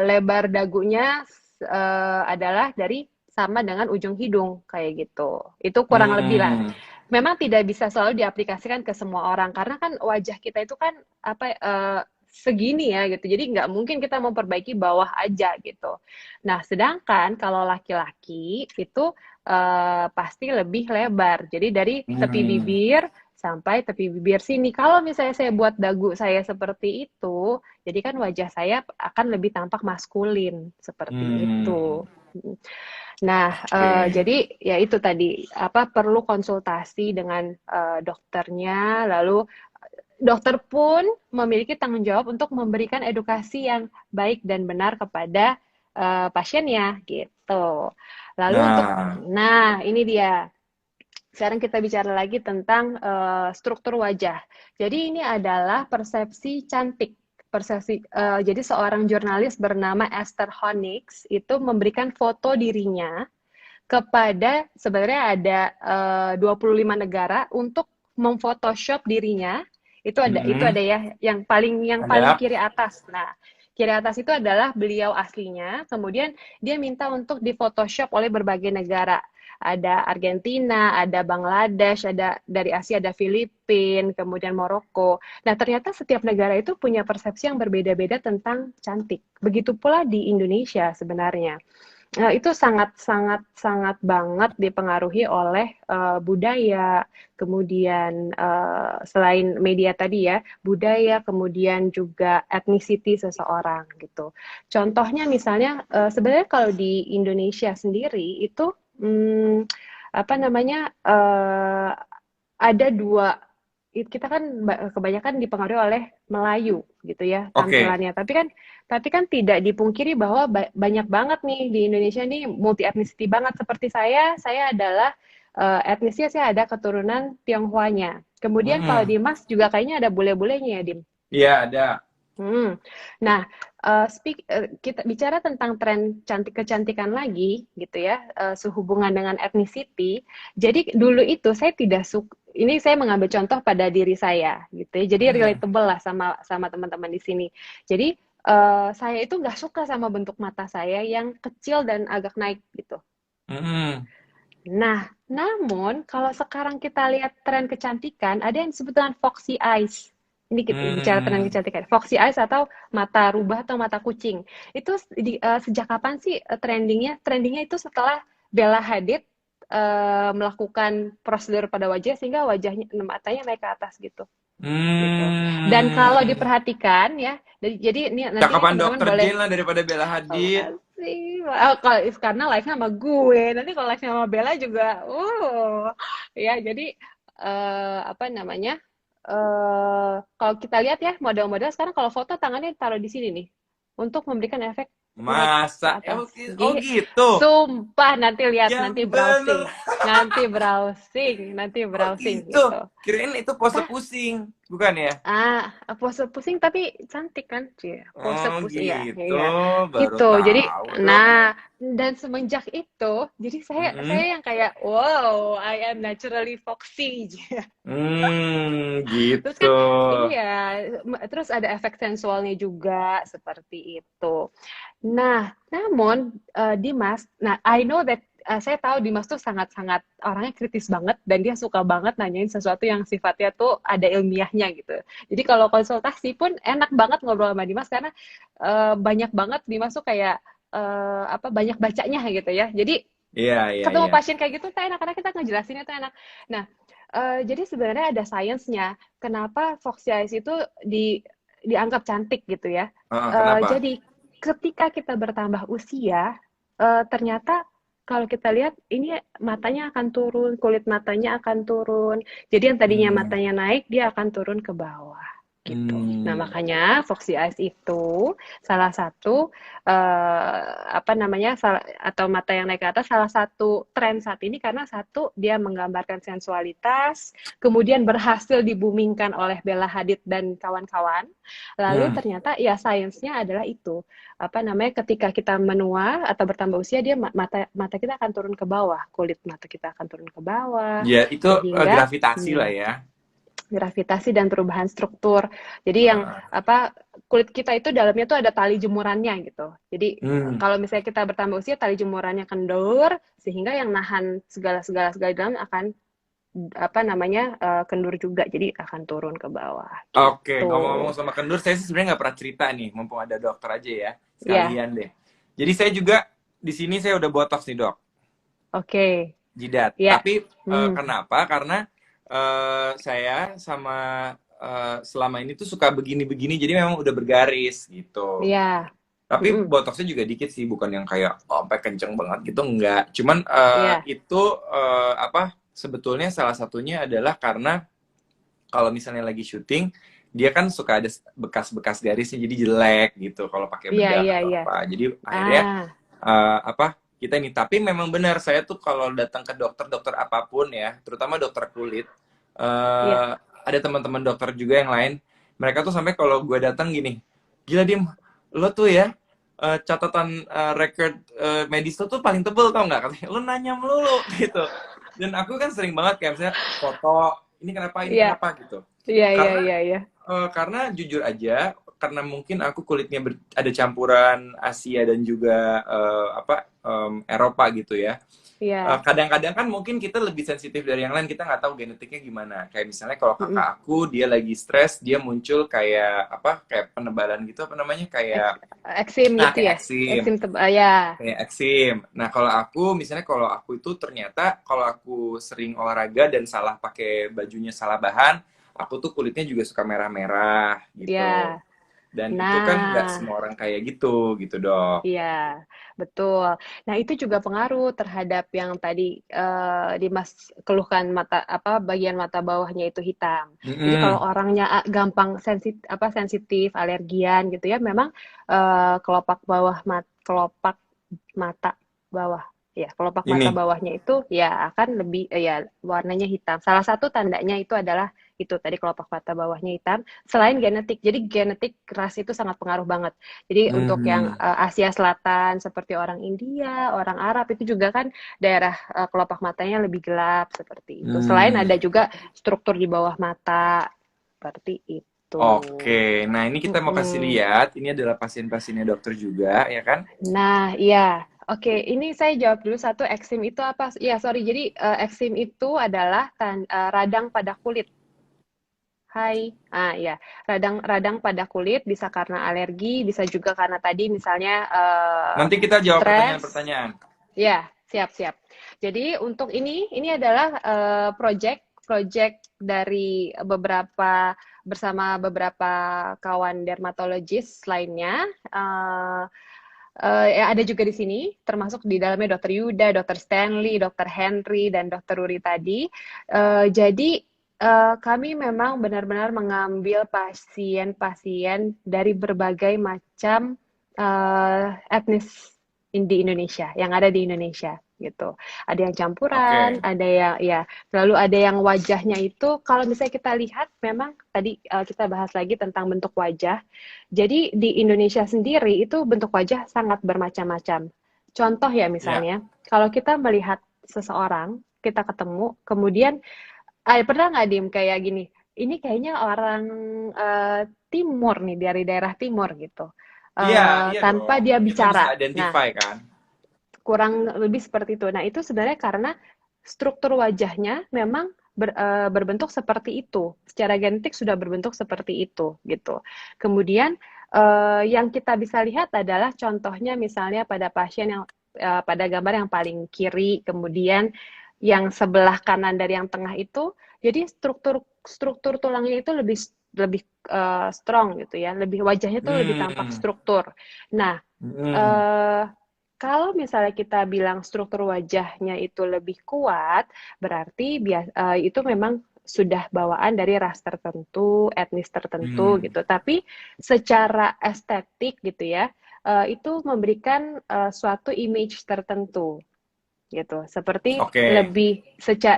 Speaker 2: lebar dagunya adalah dari sama dengan ujung hidung kayak gitu. Itu kurang lebih lah.
Speaker 1: Hmm.
Speaker 2: Memang tidak bisa selalu diaplikasikan ke semua orang karena kan wajah kita itu kan apa segini ya gitu. Jadi nggak mungkin kita memperbaiki bawah aja gitu. Nah, sedangkan kalau laki-laki itu pasti lebih lebar. Jadi dari tepi
Speaker 1: Hmm.
Speaker 2: bibir sampai tepi bibir sini. Kalau misalnya saya buat dagu saya seperti itu, jadi kan wajah saya akan lebih tampak maskulin seperti itu.
Speaker 1: Hmm.
Speaker 2: Nah,
Speaker 1: Oke.
Speaker 2: jadi ya itu tadi apa perlu konsultasi dengan dokternya, lalu dokter pun memiliki tanggung jawab untuk memberikan edukasi yang baik dan benar kepada pasiennya gitu. Lalu untuk,
Speaker 1: Nah,
Speaker 2: nah ini dia. Sekarang kita bicara lagi tentang struktur wajah. Jadi ini adalah persepsi cantik. Jadi seorang jurnalis bernama Esther Honix itu memberikan foto dirinya kepada sebenarnya ada 25 negara untuk memfotoshop dirinya. Itu ada ya yang paling
Speaker 1: ada.
Speaker 2: kiri atas. Nah, kiri atas itu adalah beliau aslinya. Kemudian dia minta untuk difotoshop oleh berbagai negara. Ada Argentina, ada Bangladesh, ada dari Asia ada Filipina, kemudian Maroko. Nah, ternyata setiap negara itu punya persepsi yang berbeda-beda tentang cantik. Begitu pula di Indonesia sebenarnya. Itu sangat sangat sangat banget dipengaruhi oleh budaya, kemudian selain media tadi ya, budaya, kemudian juga ethnicity seseorang gitu. Contohnya misalnya sebenarnya kalau di Indonesia sendiri itu apa namanya ada dua kita kan kebanyakan dipengaruhi oleh Melayu gitu ya
Speaker 1: Oke.
Speaker 2: tampilannya. Tapi kan tidak dipungkiri bahwa banyak banget nih di Indonesia nih multi ethnicity banget seperti saya adalah etnisnya saya ada keturunan Tionghoanya. Kemudian kalau
Speaker 1: Mm-mm.
Speaker 2: di Mas juga kayaknya ada bule-bulenya ya, Dim.
Speaker 1: Iya, ada.
Speaker 2: Hmm. Nah, kita bicara tentang tren kecantikan lagi, gitu ya, sehubungan dengan ethnicity. Jadi dulu itu saya tidak suka. Ini saya mengambil contoh pada diri saya, gitu ya. Jadi
Speaker 1: Mm-mm.
Speaker 2: relatable lah sama sama teman-teman di sini. Jadi saya itu nggak suka sama bentuk mata saya yang kecil dan agak naik gitu.
Speaker 1: Mm-mm.
Speaker 2: Nah, namun kalau sekarang kita lihat tren kecantikan, ada yang disebut dengan foxy eyes. Ini kita bicara tren
Speaker 1: Mm.
Speaker 2: kecantikan. Foxy eyes atau mata rubah atau mata kucing. Itu sejak kapan sih trendingnya? Trendingnya itu setelah Bella Hadid melakukan prosedur pada wajah sehingga wajahnya matanya naik ke atas gitu. Dan kalau
Speaker 1: Mm.
Speaker 2: diperhatikan ya, jadi ini nanti nih
Speaker 1: Cakapan
Speaker 2: teman-teman
Speaker 1: dokter
Speaker 2: boleh.
Speaker 1: Jane lah daripada Bella
Speaker 2: Oh,
Speaker 1: Hadid.
Speaker 2: makasih. Oh, kalau karena live-nya sama gue. Nanti kalau live-nya sama Bella juga, ya jadi apa namanya? Kalau kita lihat ya model-model sekarang kalau foto tangannya taruh di sini nih untuk memberikan efek naik ke
Speaker 1: Masa?
Speaker 2: atas.
Speaker 1: Oh gitu.
Speaker 2: Sumpah nanti lihat,
Speaker 1: Yang
Speaker 2: nanti
Speaker 1: bener.
Speaker 2: browsing, nanti
Speaker 1: Oh
Speaker 2: browsing
Speaker 1: gitu.
Speaker 2: gitu.
Speaker 1: Kirain itu pose pusing. Bukan ya?
Speaker 2: Pose pusing tapi cantik kan? Cie, pose
Speaker 1: Oh
Speaker 2: pusing ya,
Speaker 1: gitu.
Speaker 2: iya.
Speaker 1: Baru
Speaker 2: Gitu. Jadi,
Speaker 1: tahu dong.
Speaker 2: nah, dan semenjak itu, jadi saya
Speaker 1: Mm-mm.
Speaker 2: yang kayak, wow, I am naturally foxy. Terus
Speaker 1: Gitu.
Speaker 2: kan, iya, terus ada efek sensualnya juga seperti itu. Nah, namun Dimas, nah I know that saya tahu Dimas tuh sangat-sangat orangnya kritis banget dan dia suka banget nanyain sesuatu yang sifatnya tuh ada ilmiahnya gitu. Jadi kalau konsultasi pun enak banget ngobrol sama Dimas karena banyak banget Dimas tuh kayak apa banyak bacanya gitu ya. Jadi
Speaker 1: Iya, iya,
Speaker 2: ketemu
Speaker 1: iya.
Speaker 2: pasien kayak gitu tuh enak karena kita ngejelasinnya tuh enak. Nah, jadi sebenarnya ada sainsnya kenapa foxy eyes itu dianggap cantik gitu ya.
Speaker 1: Kenapa?
Speaker 2: Jadi ketika kita bertambah usia, ternyata kalau kita lihat ini matanya akan turun, kulit matanya akan turun. Jadi yang tadinya
Speaker 1: Hmm.
Speaker 2: matanya naik, dia akan turun ke bawah. gitu. Nah,
Speaker 1: Hmm.
Speaker 2: makanya Foxy Eyes itu salah satu apa namanya atau mata yang naik ke atas salah satu tren saat ini karena satu dia menggambarkan sensualitas, kemudian berhasil dibumingkan oleh Bella Hadid dan kawan-kawan. Lalu
Speaker 1: Hmm.
Speaker 2: ternyata ya sainsnya adalah itu apa namanya ketika kita menua atau bertambah usia dia mata mata kita akan turun ke bawah, kulit mata kita akan turun ke bawah
Speaker 1: Ya, itu
Speaker 2: sehingga
Speaker 1: gravitasi lah ya.
Speaker 2: gravitasi dan perubahan struktur. Jadi yang
Speaker 1: Heeh.
Speaker 2: apa kulit kita itu dalamnya tuh ada tali jemurannya gitu. Jadi
Speaker 1: Hmm.
Speaker 2: kalau misalnya kita bertambah usia tali jemurannya kendur sehingga yang nahan segala di dalam akan apa namanya kendur juga. Jadi akan turun ke bawah
Speaker 1: Oke, ngomong-ngomong
Speaker 2: gitu.
Speaker 1: sama kendur, saya sih sebenarnya nggak pernah cerita nih, mumpung ada dokter aja ya,
Speaker 2: Ya,
Speaker 1: sekalian deh. Jadi saya juga di sini saya udah botox nih dok,
Speaker 2: oke.
Speaker 1: jidat.
Speaker 2: Ya.
Speaker 1: Tapi
Speaker 2: Hmm.
Speaker 1: kenapa? Karena saya sama selama ini tuh suka begini-begini, jadi memang udah bergaris gitu.
Speaker 2: Ya.
Speaker 1: Tapi
Speaker 2: Mm-mm.
Speaker 1: botoxnya juga dikit sih, bukan yang kayak oh, sampai kenceng banget gitu, enggak. Cuman
Speaker 2: Ya.
Speaker 1: itu apa? Sebetulnya salah satunya adalah karena kalau misalnya lagi syuting dia kan suka ada bekas-bekas garisnya jadi jelek gitu kalau pakai
Speaker 2: Iya,
Speaker 1: bedak
Speaker 2: iya,
Speaker 1: atau
Speaker 2: iya.
Speaker 1: apa jadi akhirnya
Speaker 2: Ah,
Speaker 1: apa kita ini tapi memang benar saya tuh kalau datang ke dokter-dokter apapun ya terutama dokter kulit
Speaker 2: iya.
Speaker 1: eh, ada teman-teman dokter juga yang lain mereka tuh sampai kalau gue datang gini gila Dim lo tuh ya catatan record medis lo tuh paling tebel tau nggak katanya lo nanya melulu gitu dan aku kan sering banget kayak misalnya foto ini
Speaker 2: Iya.
Speaker 1: kenapa gitu
Speaker 2: Iya, iya,
Speaker 1: karena
Speaker 2: iya, iya.
Speaker 1: jujur aja karena mungkin aku kulitnya ada campuran Asia dan juga apa Eropa gitu ya.
Speaker 2: Iya.
Speaker 1: Kadang-kadang kan mungkin kita lebih sensitif dari yang lain kita nggak tahu genetiknya gimana. Kayak misalnya kalau
Speaker 2: Mm-mm.
Speaker 1: kakak aku dia lagi stres dia muncul kayak apa kayak penebalan gitu apa namanya kayak
Speaker 2: Eksim gitu
Speaker 1: kayak
Speaker 2: ya?
Speaker 1: eksim
Speaker 2: Eksim ya.
Speaker 1: kayak eksim. Nah, kalau aku misalnya kalau aku itu ternyata kalau aku sering olahraga dan salah pakai bajunya salah bahan, aku tuh kulitnya juga suka merah-merah gitu.
Speaker 2: Ya.
Speaker 1: Dan itu kan nggak
Speaker 2: Nah,
Speaker 1: semua orang kayak gitu, gitu dok.
Speaker 2: iya, betul. Nah, itu juga pengaruh terhadap yang tadi Dimas keluhkan mata apa bagian mata bawahnya itu hitam. Jadi kalau
Speaker 1: Mm-mm.
Speaker 2: orangnya gampang sensitif, alergian gitu ya, memang kelopak mata bawah ya, kelopak mata
Speaker 1: Ini.
Speaker 2: bawahnya itu ya akan lebih ya warnanya hitam. Salah satu tandanya itu adalah itu tadi kelopak mata bawahnya hitam. Selain genetik, jadi genetik ras itu sangat pengaruh banget. Jadi untuk yang
Speaker 1: Hmm.
Speaker 2: Asia Selatan seperti orang India, orang Arab itu juga kan daerah kelopak matanya lebih gelap seperti itu. Selain
Speaker 1: Hmm.
Speaker 2: ada juga struktur di bawah mata seperti itu.
Speaker 1: Oke, nah ini kita mau kasih
Speaker 2: Mm-mm.
Speaker 1: lihat. Ini adalah pasien-pasiennya dokter juga, ya kan?
Speaker 2: Nah, iya. Oke, ini saya jawab dulu satu, eksim itu apa? Ya, sorry. Jadi, eksim itu adalah radang pada kulit. Hai. Ya. Radang pada kulit bisa karena alergi, bisa juga karena tadi misalnya
Speaker 1: Nanti kita jawab
Speaker 2: stres.
Speaker 1: pertanyaan-pertanyaan.
Speaker 2: Ya, siap-siap. Jadi untuk ini adalah project project dari bersama beberapa kawan dermatologis lainnya. Ya ada juga di sini, termasuk di dalamnya Dokter Yuda, Dokter Stanley, Dokter Henry, dan Dokter Ruri tadi. Jadi kami memang benar-benar mengambil pasien-pasien dari berbagai macam etnis di Indonesia, yang ada di Indonesia gitu. Ada yang campuran,
Speaker 1: Oke.
Speaker 2: ada yang ya, lalu ada yang wajahnya itu kalau misalnya kita lihat memang tadi kita bahas lagi tentang bentuk wajah. Jadi di Indonesia sendiri itu bentuk wajah sangat bermacam-macam. Contoh ya
Speaker 1: Ya.
Speaker 2: misalnya, kalau kita melihat seseorang, kita ketemu, kemudian pernah nggak Dim kayak gini, ini kayaknya orang timur nih dari daerah timur gitu,
Speaker 1: Iya, iya
Speaker 2: tanpa
Speaker 1: dong.
Speaker 2: dia
Speaker 1: Kita bisa
Speaker 2: bicara. Nah,
Speaker 1: identify kan?
Speaker 2: kurang lebih seperti itu. Nah, itu sebenarnya karena struktur wajahnya memang berbentuk seperti itu. Secara genetik sudah berbentuk seperti itu, gitu. Kemudian yang kita bisa lihat adalah contohnya misalnya pada pasien yang pada gambar yang paling kiri, kemudian yang sebelah kanan dari yang tengah itu, jadi struktur struktur tulangnya itu lebih lebih strong gitu ya, lebih wajahnya tuh lebih tampak
Speaker 1: Hmm.
Speaker 2: struktur. Nah,
Speaker 1: Hmm.
Speaker 2: eh, kalau misalnya kita bilang struktur wajahnya itu lebih kuat, berarti itu memang sudah bawaan dari ras tertentu, etnis tertentu
Speaker 1: Hmm.
Speaker 2: gitu. Tapi secara estetik gitu ya, itu memberikan suatu image tertentu gitu. Seperti
Speaker 1: Oke.
Speaker 2: lebih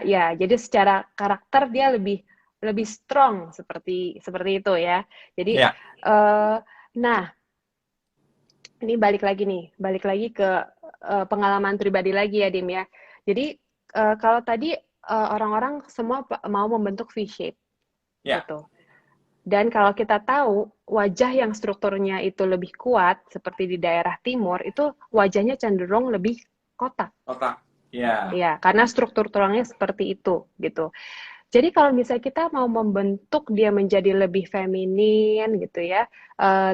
Speaker 2: ya, jadi secara karakter dia lebih lebih strong seperti seperti itu ya. Jadi
Speaker 1: Ya.
Speaker 2: eh, nah, ini balik lagi ke pengalaman pribadi lagi ya, Dim ya. Jadi kalau tadi orang-orang semua mau membentuk V shape
Speaker 1: Ya.
Speaker 2: gitu. Dan kalau kita tahu wajah yang strukturnya itu lebih kuat, seperti di daerah timur, itu wajahnya cenderung lebih kotak.
Speaker 1: Otak. Ya.
Speaker 2: Ya, karena struktur tulangnya seperti itu, gitu. Jadi kalau misalnya kita mau membentuk dia menjadi lebih feminin, gitu ya,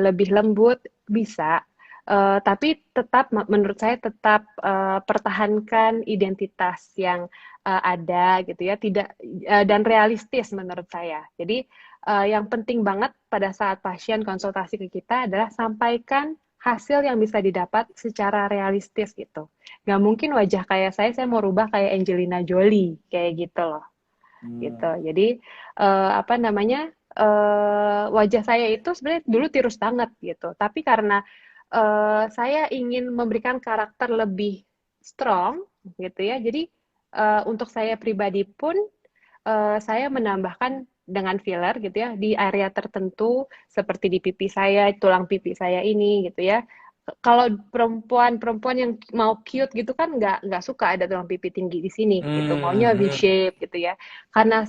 Speaker 2: lebih lembut, bisa. Tapi tetap, menurut saya tetap pertahankan identitas yang ada, gitu ya, tidak dan realistis menurut saya. Jadi yang penting banget pada saat pasien konsultasi ke kita adalah sampaikan hasil yang bisa didapat secara realistis gitu. Nggak mungkin wajah kayak saya mau rubah kayak Angelina Jolie, kayak gitu loh, gitu.
Speaker 1: Hmm.
Speaker 2: Jadi, apa namanya, wajah saya itu sebenarnya dulu tirus banget gitu, tapi karena, saya ingin memberikan karakter lebih strong gitu ya, jadi, untuk saya pribadi pun, saya menambahkan dengan filler gitu ya, di area tertentu seperti di pipi saya, tulang pipi saya ini gitu ya. Kalau perempuan-perempuan yang mau cute gitu kan nggak suka ada tulang pipi tinggi di sini gitu, maunya V
Speaker 1: Hmm.
Speaker 2: shape gitu ya. Karena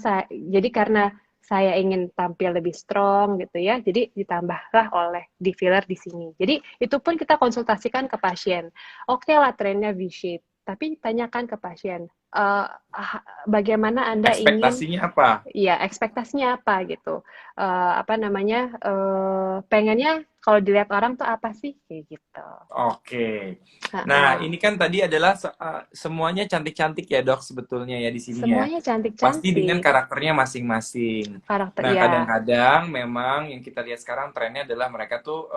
Speaker 2: saya ingin tampil lebih strong gitu ya, jadi ditambahlah oleh di filler di sini. Jadi itu pun kita konsultasikan ke pasien. Oke lah trennya V shape, tapi tanyakan ke pasien, bagaimana Anda ingin,
Speaker 1: Ekspektasinya apa?
Speaker 2: ya ekspektasinya apa gitu, apa namanya, pengennya kalau dilihat orang tuh apa sih kayak gitu.
Speaker 1: Oke. Nah,
Speaker 2: Heeh.
Speaker 1: ini kan tadi adalah semuanya cantik-cantik ya, Dok, sebetulnya ya di sini ya.
Speaker 2: Semuanya
Speaker 1: Pasti dengan
Speaker 2: cantik-cantik
Speaker 1: karakternya masing-masing.
Speaker 2: karakter
Speaker 1: Nah,
Speaker 2: ya.
Speaker 1: kadang-kadang memang yang kita lihat sekarang trennya adalah mereka tuh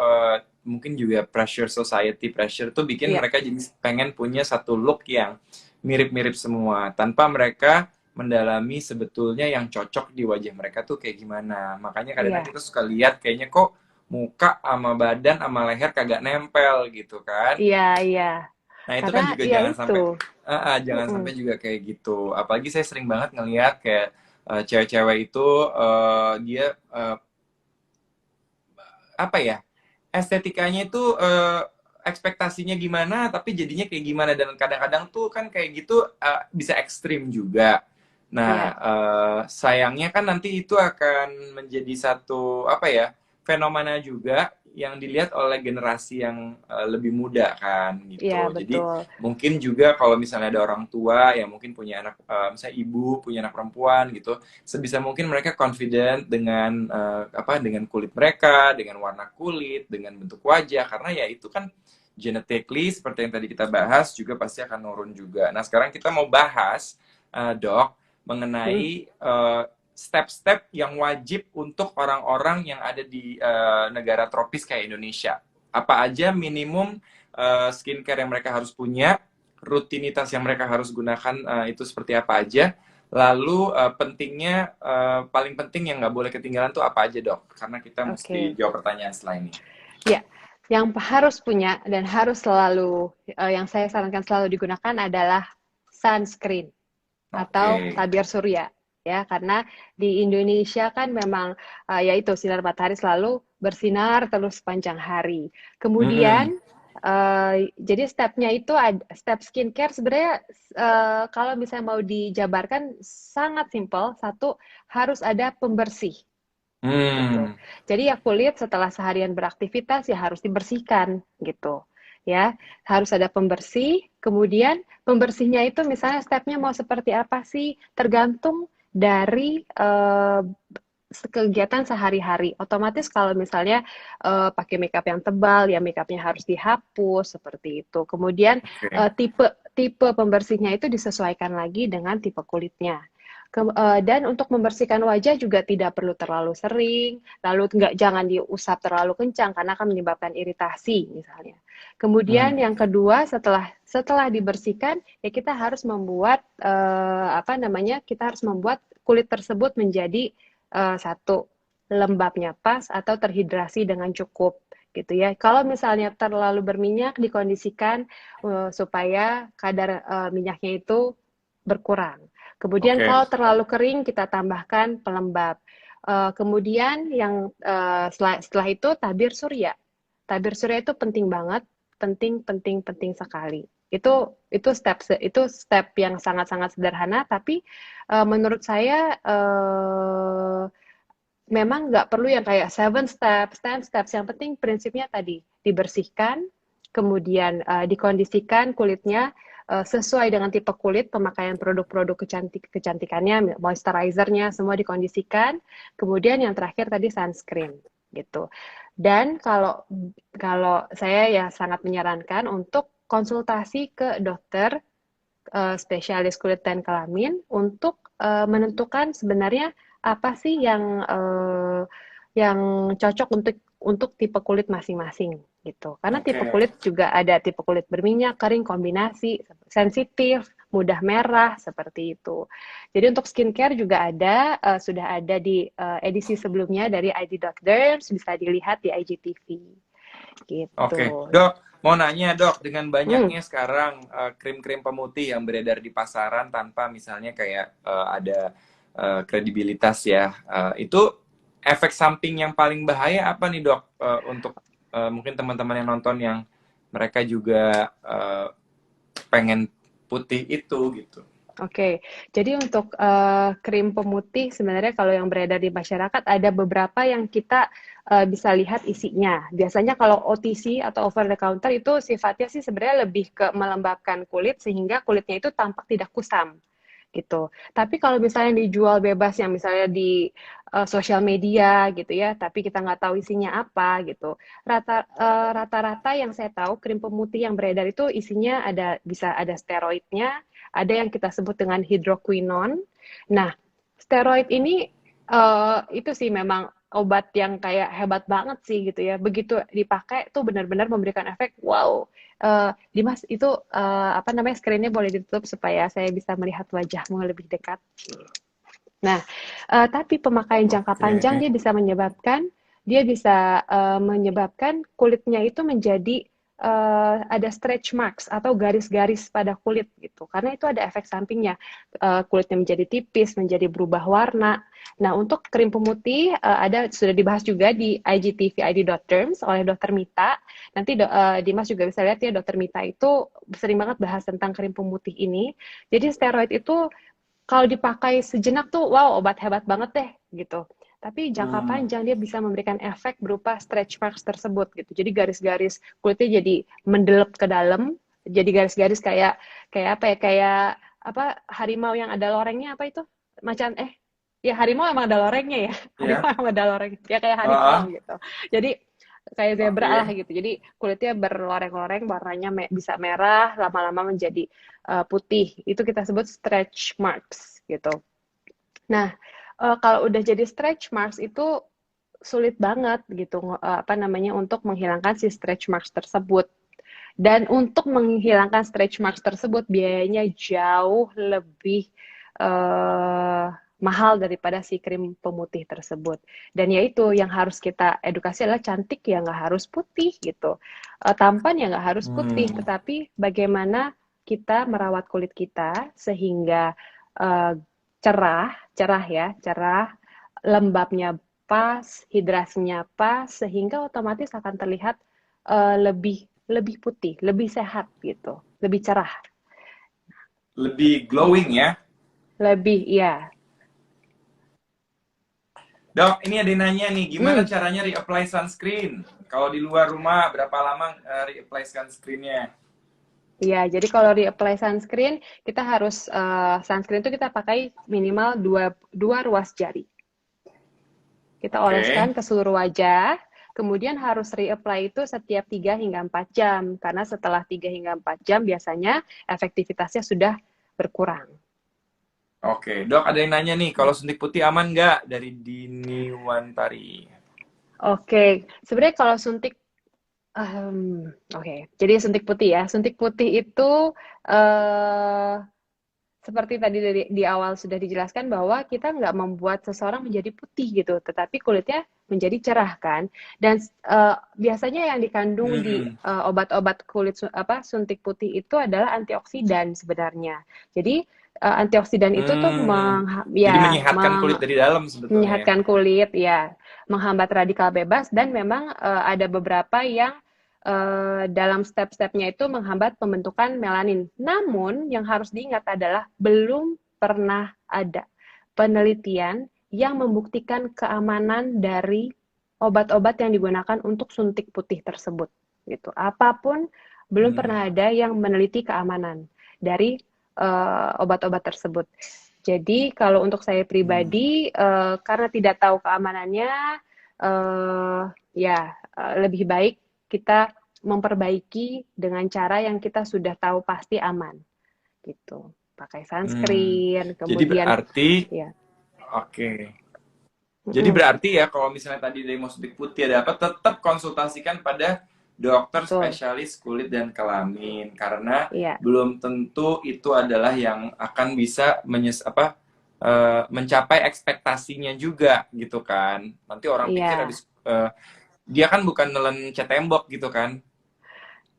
Speaker 1: mungkin juga pressure society pressure tuh bikin
Speaker 2: Iya,
Speaker 1: mereka jadi pengen punya satu look yang mirip-mirip semua tanpa mereka mendalami sebetulnya yang cocok di wajah mereka tuh kayak gimana. Makanya kadang-kadang
Speaker 2: iya,
Speaker 1: kita suka lihat kayaknya kok muka sama badan sama leher kagak nempel gitu kan.
Speaker 2: iya, iya,
Speaker 1: Nah, itu
Speaker 2: karena
Speaker 1: kan juga
Speaker 2: ya
Speaker 1: jangan
Speaker 2: itu.
Speaker 1: sampai jangan
Speaker 2: Mm-mm.
Speaker 1: sampai juga kayak gitu. Apalagi saya sering banget ngelihat kayak cewek-cewek itu dia apa ya? Estetikanya itu ekspektasinya gimana tapi jadinya kayak gimana dan kadang-kadang tuh kan kayak gitu bisa ekstrim juga. Nah,
Speaker 2: Iya,
Speaker 1: sayangnya kan nanti itu akan menjadi satu apa ya fenomena juga yang dilihat oleh generasi yang lebih muda kan
Speaker 2: iya
Speaker 1: gitu. Jadi
Speaker 2: betul.
Speaker 1: mungkin juga kalau misalnya ada orang tua yang mungkin punya anak, misalnya ibu punya anak perempuan gitu, sebisa mungkin mereka confident dengan apa dengan kulit mereka, dengan warna kulit, dengan bentuk wajah karena ya itu kan genetically seperti yang tadi kita bahas juga pasti akan nurun juga. Nah, sekarang kita mau bahas Dok
Speaker 2: Mm.
Speaker 1: mengenai step-step yang wajib untuk orang-orang yang ada di negara tropis kayak Indonesia. Apa aja minimum skincare yang mereka harus punya, rutinitas yang mereka harus gunakan itu seperti apa aja. Lalu pentingnya paling penting yang nggak boleh ketinggalan tuh apa aja dok? Karena kita mesti
Speaker 2: Oke.
Speaker 1: jawab pertanyaan setelah ini.
Speaker 2: Ya, yang harus punya dan harus selalu, yang saya sarankan selalu digunakan adalah sunscreen atau
Speaker 1: Oke.
Speaker 2: tabir surya ya, karena di Indonesia kan memang ya itu sinar matahari selalu bersinar terus sepanjang hari.
Speaker 1: Mm-mm.
Speaker 2: Kemudian jadi stepnya itu step skincare sebenarnya, kalau misalnya mau dijabarkan sangat simpel. Satu, harus ada pembersih gitu.
Speaker 1: Hmm.
Speaker 2: Jadi ya kulit setelah seharian beraktivitas ya harus dibersihkan gitu. Ya, harus ada pembersih. Kemudian pembersihnya itu misalnya stepnya mau seperti apa sih? Tergantung dari kegiatan sehari-hari. Otomatis kalau misalnya pakai makeup yang tebal, ya makeupnya harus dihapus seperti itu. Kemudian
Speaker 1: Oke.
Speaker 2: tipe tipe pembersihnya itu disesuaikan lagi dengan tipe kulitnya. Dan untuk membersihkan wajah juga tidak perlu terlalu sering, lalu jangan diusap terlalu kencang karena akan menyebabkan iritasi misalnya. Kemudian
Speaker 1: Hmm.
Speaker 2: yang kedua, setelah dibersihkan ya kita harus membuat apa namanya? Kita harus membuat kulit tersebut menjadi satu, lembabnya pas atau terhidrasi dengan cukup gitu ya. Kalau misalnya terlalu berminyak, dikondisikan supaya kadar minyaknya itu berkurang. Kemudian
Speaker 1: Oke.
Speaker 2: kalau terlalu kering, kita tambahkan pelembab. Kemudian yang setelah itu tabir surya. Tabir surya itu penting banget, penting penting penting sekali. Itu step yang sangat-sangat sederhana, tapi menurut saya memang nggak perlu yang kayak 7 steps, 10 steps. Yang penting prinsipnya tadi, dibersihkan, kemudian dikondisikan kulitnya sesuai dengan tipe kulit, pemakaian produk-produk kecantikannya, moisturizernya, semua dikondisikan. Kemudian yang terakhir tadi sunscreen gitu. Dan kalau kalau saya ya sangat menyarankan untuk konsultasi ke dokter spesialis kulit dan kelamin untuk menentukan sebenarnya apa sih yang cocok untuk tipe kulit masing-masing gitu. Karena tipe
Speaker 1: Oke.
Speaker 2: kulit juga ada tipe kulit berminyak, kering, kombinasi, sensitif, mudah merah seperti itu. Jadi untuk skincare juga ada, sudah ada di edisi sebelumnya dari ID Derms, bisa dilihat di IGTV
Speaker 1: Oke,
Speaker 2: gitu.
Speaker 1: Dok, mau nanya Dok, dengan
Speaker 2: Hmm.
Speaker 1: banyaknya sekarang krim-krim pemutih yang beredar di pasaran tanpa misalnya kayak ada kredibilitas ya, itu efek samping yang paling bahaya apa nih Dok? Untuk mungkin teman-teman yang nonton yang mereka juga pengen putih itu gitu.
Speaker 2: Oke, jadi untuk krim pemutih sebenarnya kalau yang beredar di masyarakat ada beberapa yang kita bisa lihat isinya. Biasanya kalau OTC atau over the counter itu sifatnya sih sebenarnya lebih ke melembabkan kulit sehingga kulitnya itu tampak tidak kusam gitu. Tapi kalau misalnya dijual bebas yang misalnya di sosial media gitu ya, tapi kita nggak tahu isinya apa gitu. Rata-rata yang saya tahu krim pemutih yang beredar itu isinya bisa ada steroidnya, ada yang kita sebut dengan hidroquinon. Nah, steroid ini itu sih memang obat yang kayak hebat banget sih gitu ya. Begitu dipakai tuh benar-benar memberikan efek wow. Dimas itu apa namanya screen-nya boleh ditutup supaya saya bisa melihat wajahmu lebih dekat. Nah, tapi pemakaian jangka
Speaker 1: Oke.
Speaker 2: panjang dia bisa menyebabkan kulitnya itu menjadi ada stretch marks atau garis-garis pada kulit gitu. Karena itu ada efek sampingnya. Kulitnya menjadi tipis, menjadi berubah warna. Nah, untuk krim pemutih ada sudah dibahas juga di IGTV ID.Terms oleh Dokter Mita. Nanti Dimas juga bisa lihat ya, Dokter Mita itu sering banget bahas tentang krim pemutih ini. Jadi steroid itu kalau dipakai sejenak tuh wow obat hebat banget deh gitu. Tapi jangka
Speaker 1: Hmm.
Speaker 2: panjang dia bisa memberikan efek berupa stretch marks tersebut gitu. Jadi garis-garis kulitnya jadi mendelep ke dalam, jadi garis-garis kayak kayak apa ya? Kayak apa harimau yang ada lorengnya apa itu? Macan ya harimau emang ada lorengnya ya. Harimau
Speaker 1: Ya.
Speaker 2: emang ada loreng. Ya kayak harimau
Speaker 1: Ah,
Speaker 2: gitu. Jadi kayak zebra lah
Speaker 1: oke.
Speaker 2: gitu. Jadi kulitnya berloreng-loreng, warnanya bisa merah, lama-lama menjadi putih. Itu kita sebut stretch marks gitu. Nah, kalau udah jadi stretch marks itu sulit banget gitu apa namanya untuk menghilangkan si stretch marks tersebut. Dan untuk menghilangkan stretch marks tersebut biayanya jauh lebih mahal daripada si krim pemutih tersebut. Dan ya itu yang harus kita edukasi adalah cantik ya nggak harus putih gitu. Tampan ya nggak harus putih,
Speaker 1: Hmm.
Speaker 2: tetapi bagaimana kita merawat kulit kita sehingga uh, cerah, cerah ya, cerah, lembabnya pas, hidrasinya pas, sehingga otomatis akan terlihat lebih lebih putih, lebih sehat gitu, lebih cerah,
Speaker 1: Lebih glowing ya.
Speaker 2: lebih ya.
Speaker 1: Dok, ini ada yang nanya nih, gimana
Speaker 2: Hmm,
Speaker 1: caranya reapply sunscreen? Kalau di luar rumah, berapa lama reapply sunscreennya?
Speaker 2: ya. Jadi kalau di-apply sunscreen, kita harus sunscreen itu kita pakai minimal dua ruas jari. Kita
Speaker 1: Oke.
Speaker 2: oleskan ke seluruh wajah, kemudian harus reapply itu setiap 3 hingga 4 jam, karena setelah 3 hingga 4 jam biasanya efektivitasnya sudah berkurang.
Speaker 1: Oke, dok ada yang nanya nih, kalau suntik putih aman nggak dari Dini Wantari?
Speaker 2: Oke, sebenarnya kalau suntik, oke, jadi suntik putih ya. Suntik putih itu eh, seperti tadi di awal sudah dijelaskan bahwa kita nggak membuat seseorang menjadi putih gitu, tetapi kulitnya menjadi cerah kan. Dan biasanya yang dikandung di
Speaker 1: Hmm.
Speaker 2: obat-obat kulit suntik putih itu adalah antioksidan sebenarnya. Jadi antioksidan itu tuh
Speaker 1: Hmm. Jadi menyehatkan kulit dari dalam sebetulnya ya.
Speaker 2: menyehatkan kulit, ya, menghambat radikal bebas dan memang ada beberapa yang dalam step-stepnya itu menghambat pembentukan melanin. Namun yang harus diingat adalah belum pernah ada penelitian yang membuktikan keamanan dari obat-obat yang digunakan untuk suntik putih tersebut. Gitu. Apapun belum
Speaker 1: Hmm.
Speaker 2: pernah ada yang meneliti keamanan dari obat-obat tersebut. Jadi kalau untuk saya
Speaker 1: Hmm.
Speaker 2: pribadi, karena tidak tahu keamanannya, ya lebih baik kita memperbaiki dengan cara yang kita sudah tahu pasti aman, gitu. Pakai
Speaker 1: Hmm.
Speaker 2: sunscreen,
Speaker 1: Jadi
Speaker 2: kemudian
Speaker 1: berarti,
Speaker 2: ya,
Speaker 1: oke. Jadi
Speaker 2: mm-mm,
Speaker 1: berarti ya kalau misalnya tadi dari mau suntik putih ada apa, tetap konsultasikan pada dokter
Speaker 2: betul,
Speaker 1: spesialis kulit dan kelamin karena
Speaker 2: iya,
Speaker 1: belum tentu itu adalah yang akan bisa mencapai ekspektasinya juga gitu kan. Nanti orang pikir
Speaker 2: iya,
Speaker 1: habis dia kan bukan nelen cat tembok gitu kan.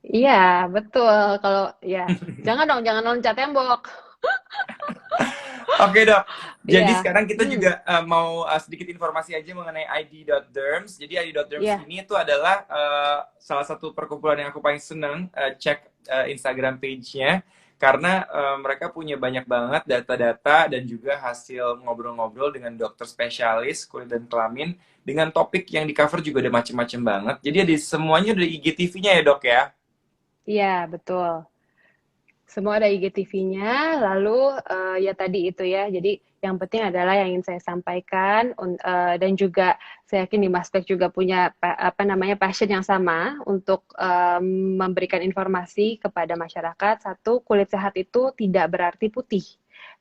Speaker 2: iya, betul. Kalau ya, jangan dong, jangan loncat tembok.
Speaker 1: Oke dok, jadi
Speaker 2: Iya,
Speaker 1: sekarang kita juga mau sedikit informasi aja mengenai ID.derms. Jadi ID.derms
Speaker 2: iya,
Speaker 1: ini tuh adalah salah satu perkumpulan yang aku paling seneng cek Instagram page-nya karena mereka punya banyak banget data-data dan juga hasil ngobrol-ngobrol dengan dokter spesialis kulit dan kelamin dengan topik yang di cover juga ada macem-macem banget. Jadi ada semuanya dari IGTV-nya ya dok ya.
Speaker 2: iya, betul. Semua ada IGTV-nya, lalu ya tadi itu ya. Jadi yang penting adalah yang ingin saya sampaikan dan juga saya yakin di Maspek juga punya apa namanya passion yang sama untuk memberikan informasi kepada masyarakat. Satu, kulit sehat itu tidak berarti putih.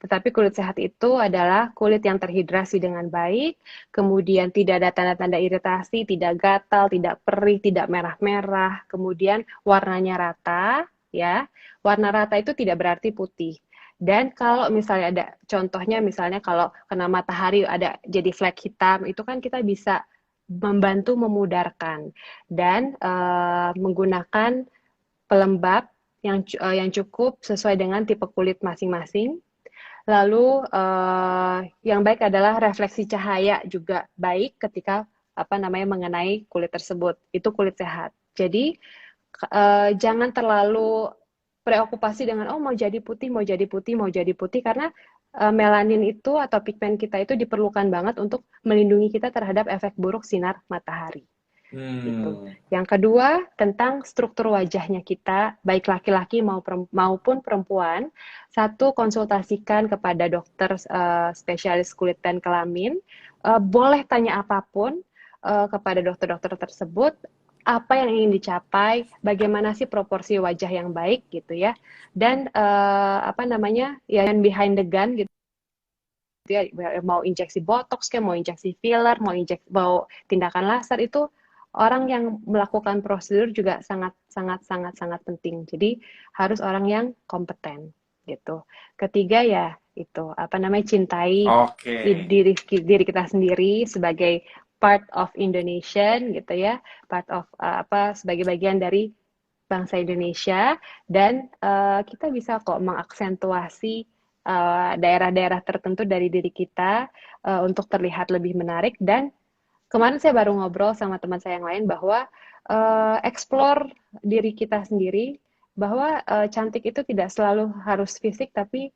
Speaker 2: Tetapi kulit sehat itu adalah kulit yang terhidrasi dengan baik, kemudian tidak ada tanda-tanda iritasi, tidak gatal, tidak perih, tidak merah-merah, kemudian warnanya rata, ya. Warna rata itu tidak berarti putih. Dan kalau misalnya ada contohnya, misalnya kalau kena matahari ada jadi flek hitam, itu kan kita bisa membantu memudarkan dan menggunakan pelembab yang cukup sesuai dengan tipe kulit masing-masing. Lalu yang baik adalah refleksi cahaya juga baik ketika apa namanya mengenai kulit tersebut. Itu kulit sehat. Jadi jangan terlalu preokupasi dengan oh mau jadi putih, mau jadi putih, mau jadi putih karena melanin itu atau pigmen kita itu diperlukan banget untuk melindungi kita terhadap efek buruk sinar matahari. Gitu.
Speaker 1: Hmm.
Speaker 2: Yang kedua, tentang struktur wajahnya kita, baik laki-laki maupun perempuan. Satu, konsultasikan kepada dokter spesialis kulit dan kelamin. Boleh tanya apapun kepada dokter-dokter tersebut, apa yang ingin dicapai, bagaimana sih proporsi wajah yang baik gitu ya. Dan apa namanya, ya behind the gun gitu ya, mau injeksi botox kayak mau injeksi filler, mau tindakan laser itu orang yang melakukan prosedur juga sangat sangat sangat sangat penting. Jadi harus orang yang kompeten gitu. Ketiga ya itu apa namanya cintai
Speaker 1: Oke.
Speaker 2: diri kita sendiri sebagai part of Indonesian gitu ya, part of apa sebagai bagian dari bangsa Indonesia dan kita bisa kok mengaksentuasi daerah-daerah tertentu dari diri kita untuk terlihat lebih menarik dan kemarin saya baru ngobrol sama teman saya yang lain bahwa explore diri kita sendiri bahwa cantik itu tidak selalu harus fisik tapi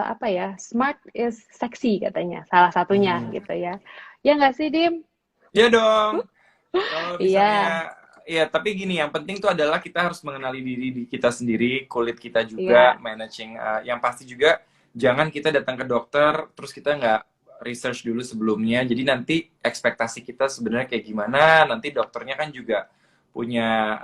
Speaker 2: apa ya smart is sexy katanya salah satunya
Speaker 1: Hmm.
Speaker 2: gitu ya ya nggak sih Dim?
Speaker 1: Ya dong. Kalau
Speaker 2: Iya,
Speaker 1: misalnya, ya tapi gini, yang penting tuh adalah kita harus mengenali diri di kita sendiri, kulit kita juga,
Speaker 2: iya,
Speaker 1: managing. Yang pasti juga jangan kita datang ke dokter, terus kita nggak research dulu sebelumnya. Jadi nanti ekspektasi kita sebenarnya kayak gimana, nanti dokternya kan juga punya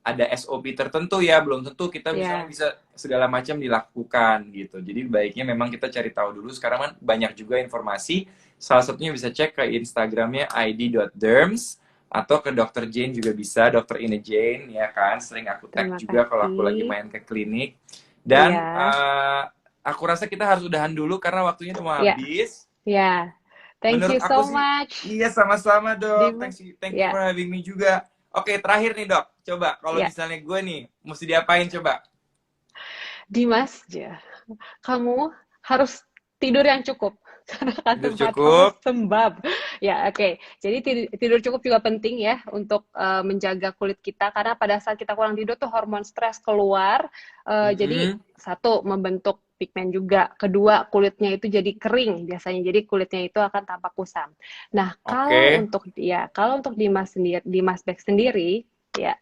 Speaker 1: ada SOP tertentu ya, belum tentu kita misalnya
Speaker 2: iya,
Speaker 1: bisa segala macam dilakukan gitu. Jadi baiknya memang kita cari tahu dulu. Sekarang kan banyak juga informasi. Salah satunya bisa cek ke Instagramnya id.derms atau ke Dr. Jane juga bisa, Dr. Ine Jane ya kan. Sering aku tag
Speaker 2: terima
Speaker 1: juga kalau aku lagi
Speaker 2: kasih.
Speaker 1: main ke klinik. Dan
Speaker 2: Iya,
Speaker 1: aku rasa kita harus udahan dulu karena waktunya mau
Speaker 2: iya,
Speaker 1: habis.
Speaker 2: iya. Thank
Speaker 1: Menurut
Speaker 2: you
Speaker 1: aku
Speaker 2: so
Speaker 1: sih,
Speaker 2: much,
Speaker 1: iya sama-sama dok.
Speaker 2: Dimas.
Speaker 1: Thank you
Speaker 2: Ya,
Speaker 1: for having me juga. Oke, terakhir nih dok. Coba kalau
Speaker 2: ya,
Speaker 1: misalnya gue nih, mesti diapain coba?
Speaker 2: Dimas. Ya. Kamu harus tidur yang cukup karena
Speaker 1: Tidur
Speaker 2: kata kamu
Speaker 1: cukup.
Speaker 2: sembab. Ya, oke. Jadi tidur cukup juga penting ya untuk menjaga kulit kita karena pada saat kita kurang tidur tuh hormon stres keluar. Jadi
Speaker 1: Mm-mm.
Speaker 2: satu membentuk pigmen juga. Kedua, kulitnya itu jadi kering biasanya. Jadi kulitnya itu akan tampak kusam. Nah,
Speaker 1: Oke.
Speaker 2: kalau untuk Dimas Beck sendiri ya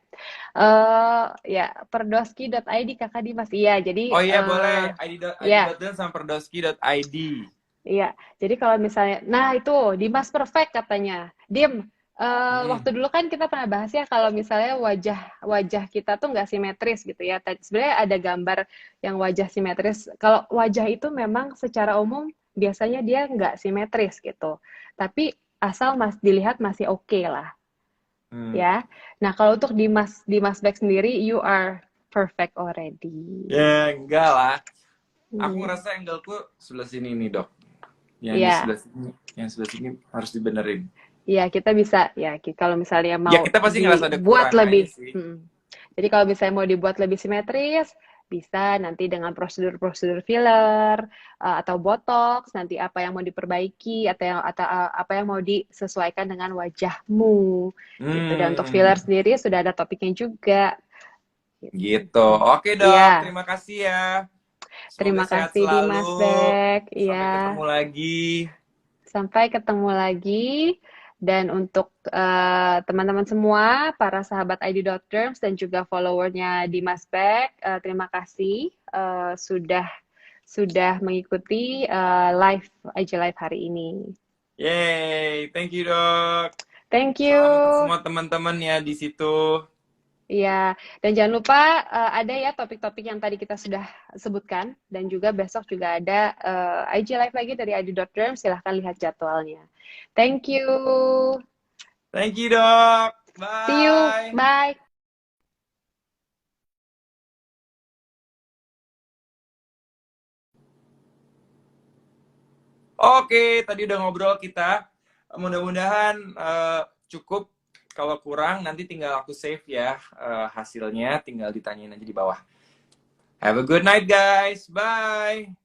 Speaker 2: ya perdoski.id Kakak Dimas. Iya, jadi
Speaker 1: Oh iya boleh.
Speaker 2: ya,
Speaker 1: id.dan sama perdoski.id.
Speaker 2: iya. Jadi kalau misalnya, nah itu Dimas Perfect katanya. Dim,
Speaker 1: Mm-mm.
Speaker 2: waktu dulu kan kita pernah bahas ya kalau misalnya wajah wajah kita tuh nggak simetris gitu ya. Sebenarnya ada gambar yang wajah simetris. Kalau wajah itu memang secara umum biasanya dia nggak simetris gitu. Tapi asal dilihat masih oke lah
Speaker 1: Hmm.
Speaker 2: ya. Nah kalau untuk Dimas Dimas Beck sendiri, you are perfect already.
Speaker 1: Ya enggak lah. Aku
Speaker 2: Hmm,
Speaker 1: ngerasa angle-ku sebelah sini nih dok. Yang di
Speaker 2: ya.
Speaker 1: sebelah sini, yang sebelah sini harus dibenerin.
Speaker 2: Ya, kita bisa ya kalau misalnya
Speaker 1: Ya
Speaker 2: mau
Speaker 1: kita pasti ngerasa ada
Speaker 2: dibuat
Speaker 1: kekurangannya
Speaker 2: lebih.
Speaker 1: sih.
Speaker 2: Jadi kalau misalnya mau dibuat lebih simetris, bisa nanti dengan prosedur-prosedur filler atau botox, nanti apa yang mau diperbaiki atau apa yang mau disesuaikan dengan wajahmu gitu. Dan untuk filler
Speaker 1: Hmm.
Speaker 2: sendiri sudah ada topiknya juga gitu.
Speaker 1: Gitu. Oke dok,
Speaker 2: Iya,
Speaker 1: terima kasih ya. Semoga
Speaker 2: terima
Speaker 1: sehat
Speaker 2: kasih
Speaker 1: selalu.
Speaker 2: Dimas Beck.
Speaker 1: Sampai
Speaker 2: Iya.
Speaker 1: ketemu lagi.
Speaker 2: Sampai ketemu lagi. Dan untuk teman-teman semua, para sahabat ID.Terms dan juga followernya Dimas Beck, terima kasih sudah mengikuti live IG Live hari ini.
Speaker 1: Yay, thank you dok.
Speaker 2: Thank
Speaker 1: Salam untuk
Speaker 2: you.
Speaker 1: semua teman-teman ya di situ.
Speaker 2: Ya, dan jangan lupa ada ya topik-topik yang tadi kita sudah sebutkan dan juga besok juga ada IG Live lagi dari ID.Terms. Silahkan lihat jadwalnya. Thank you.
Speaker 1: Thank you dok.
Speaker 2: See you.
Speaker 1: Bye.
Speaker 2: Bye.
Speaker 1: Oke, tadi udah ngobrol kita. Mudah-mudahan cukup. Kalau kurang nanti tinggal aku save ya hasilnya. Tinggal ditanyain aja di bawah. Have a good night guys. Bye.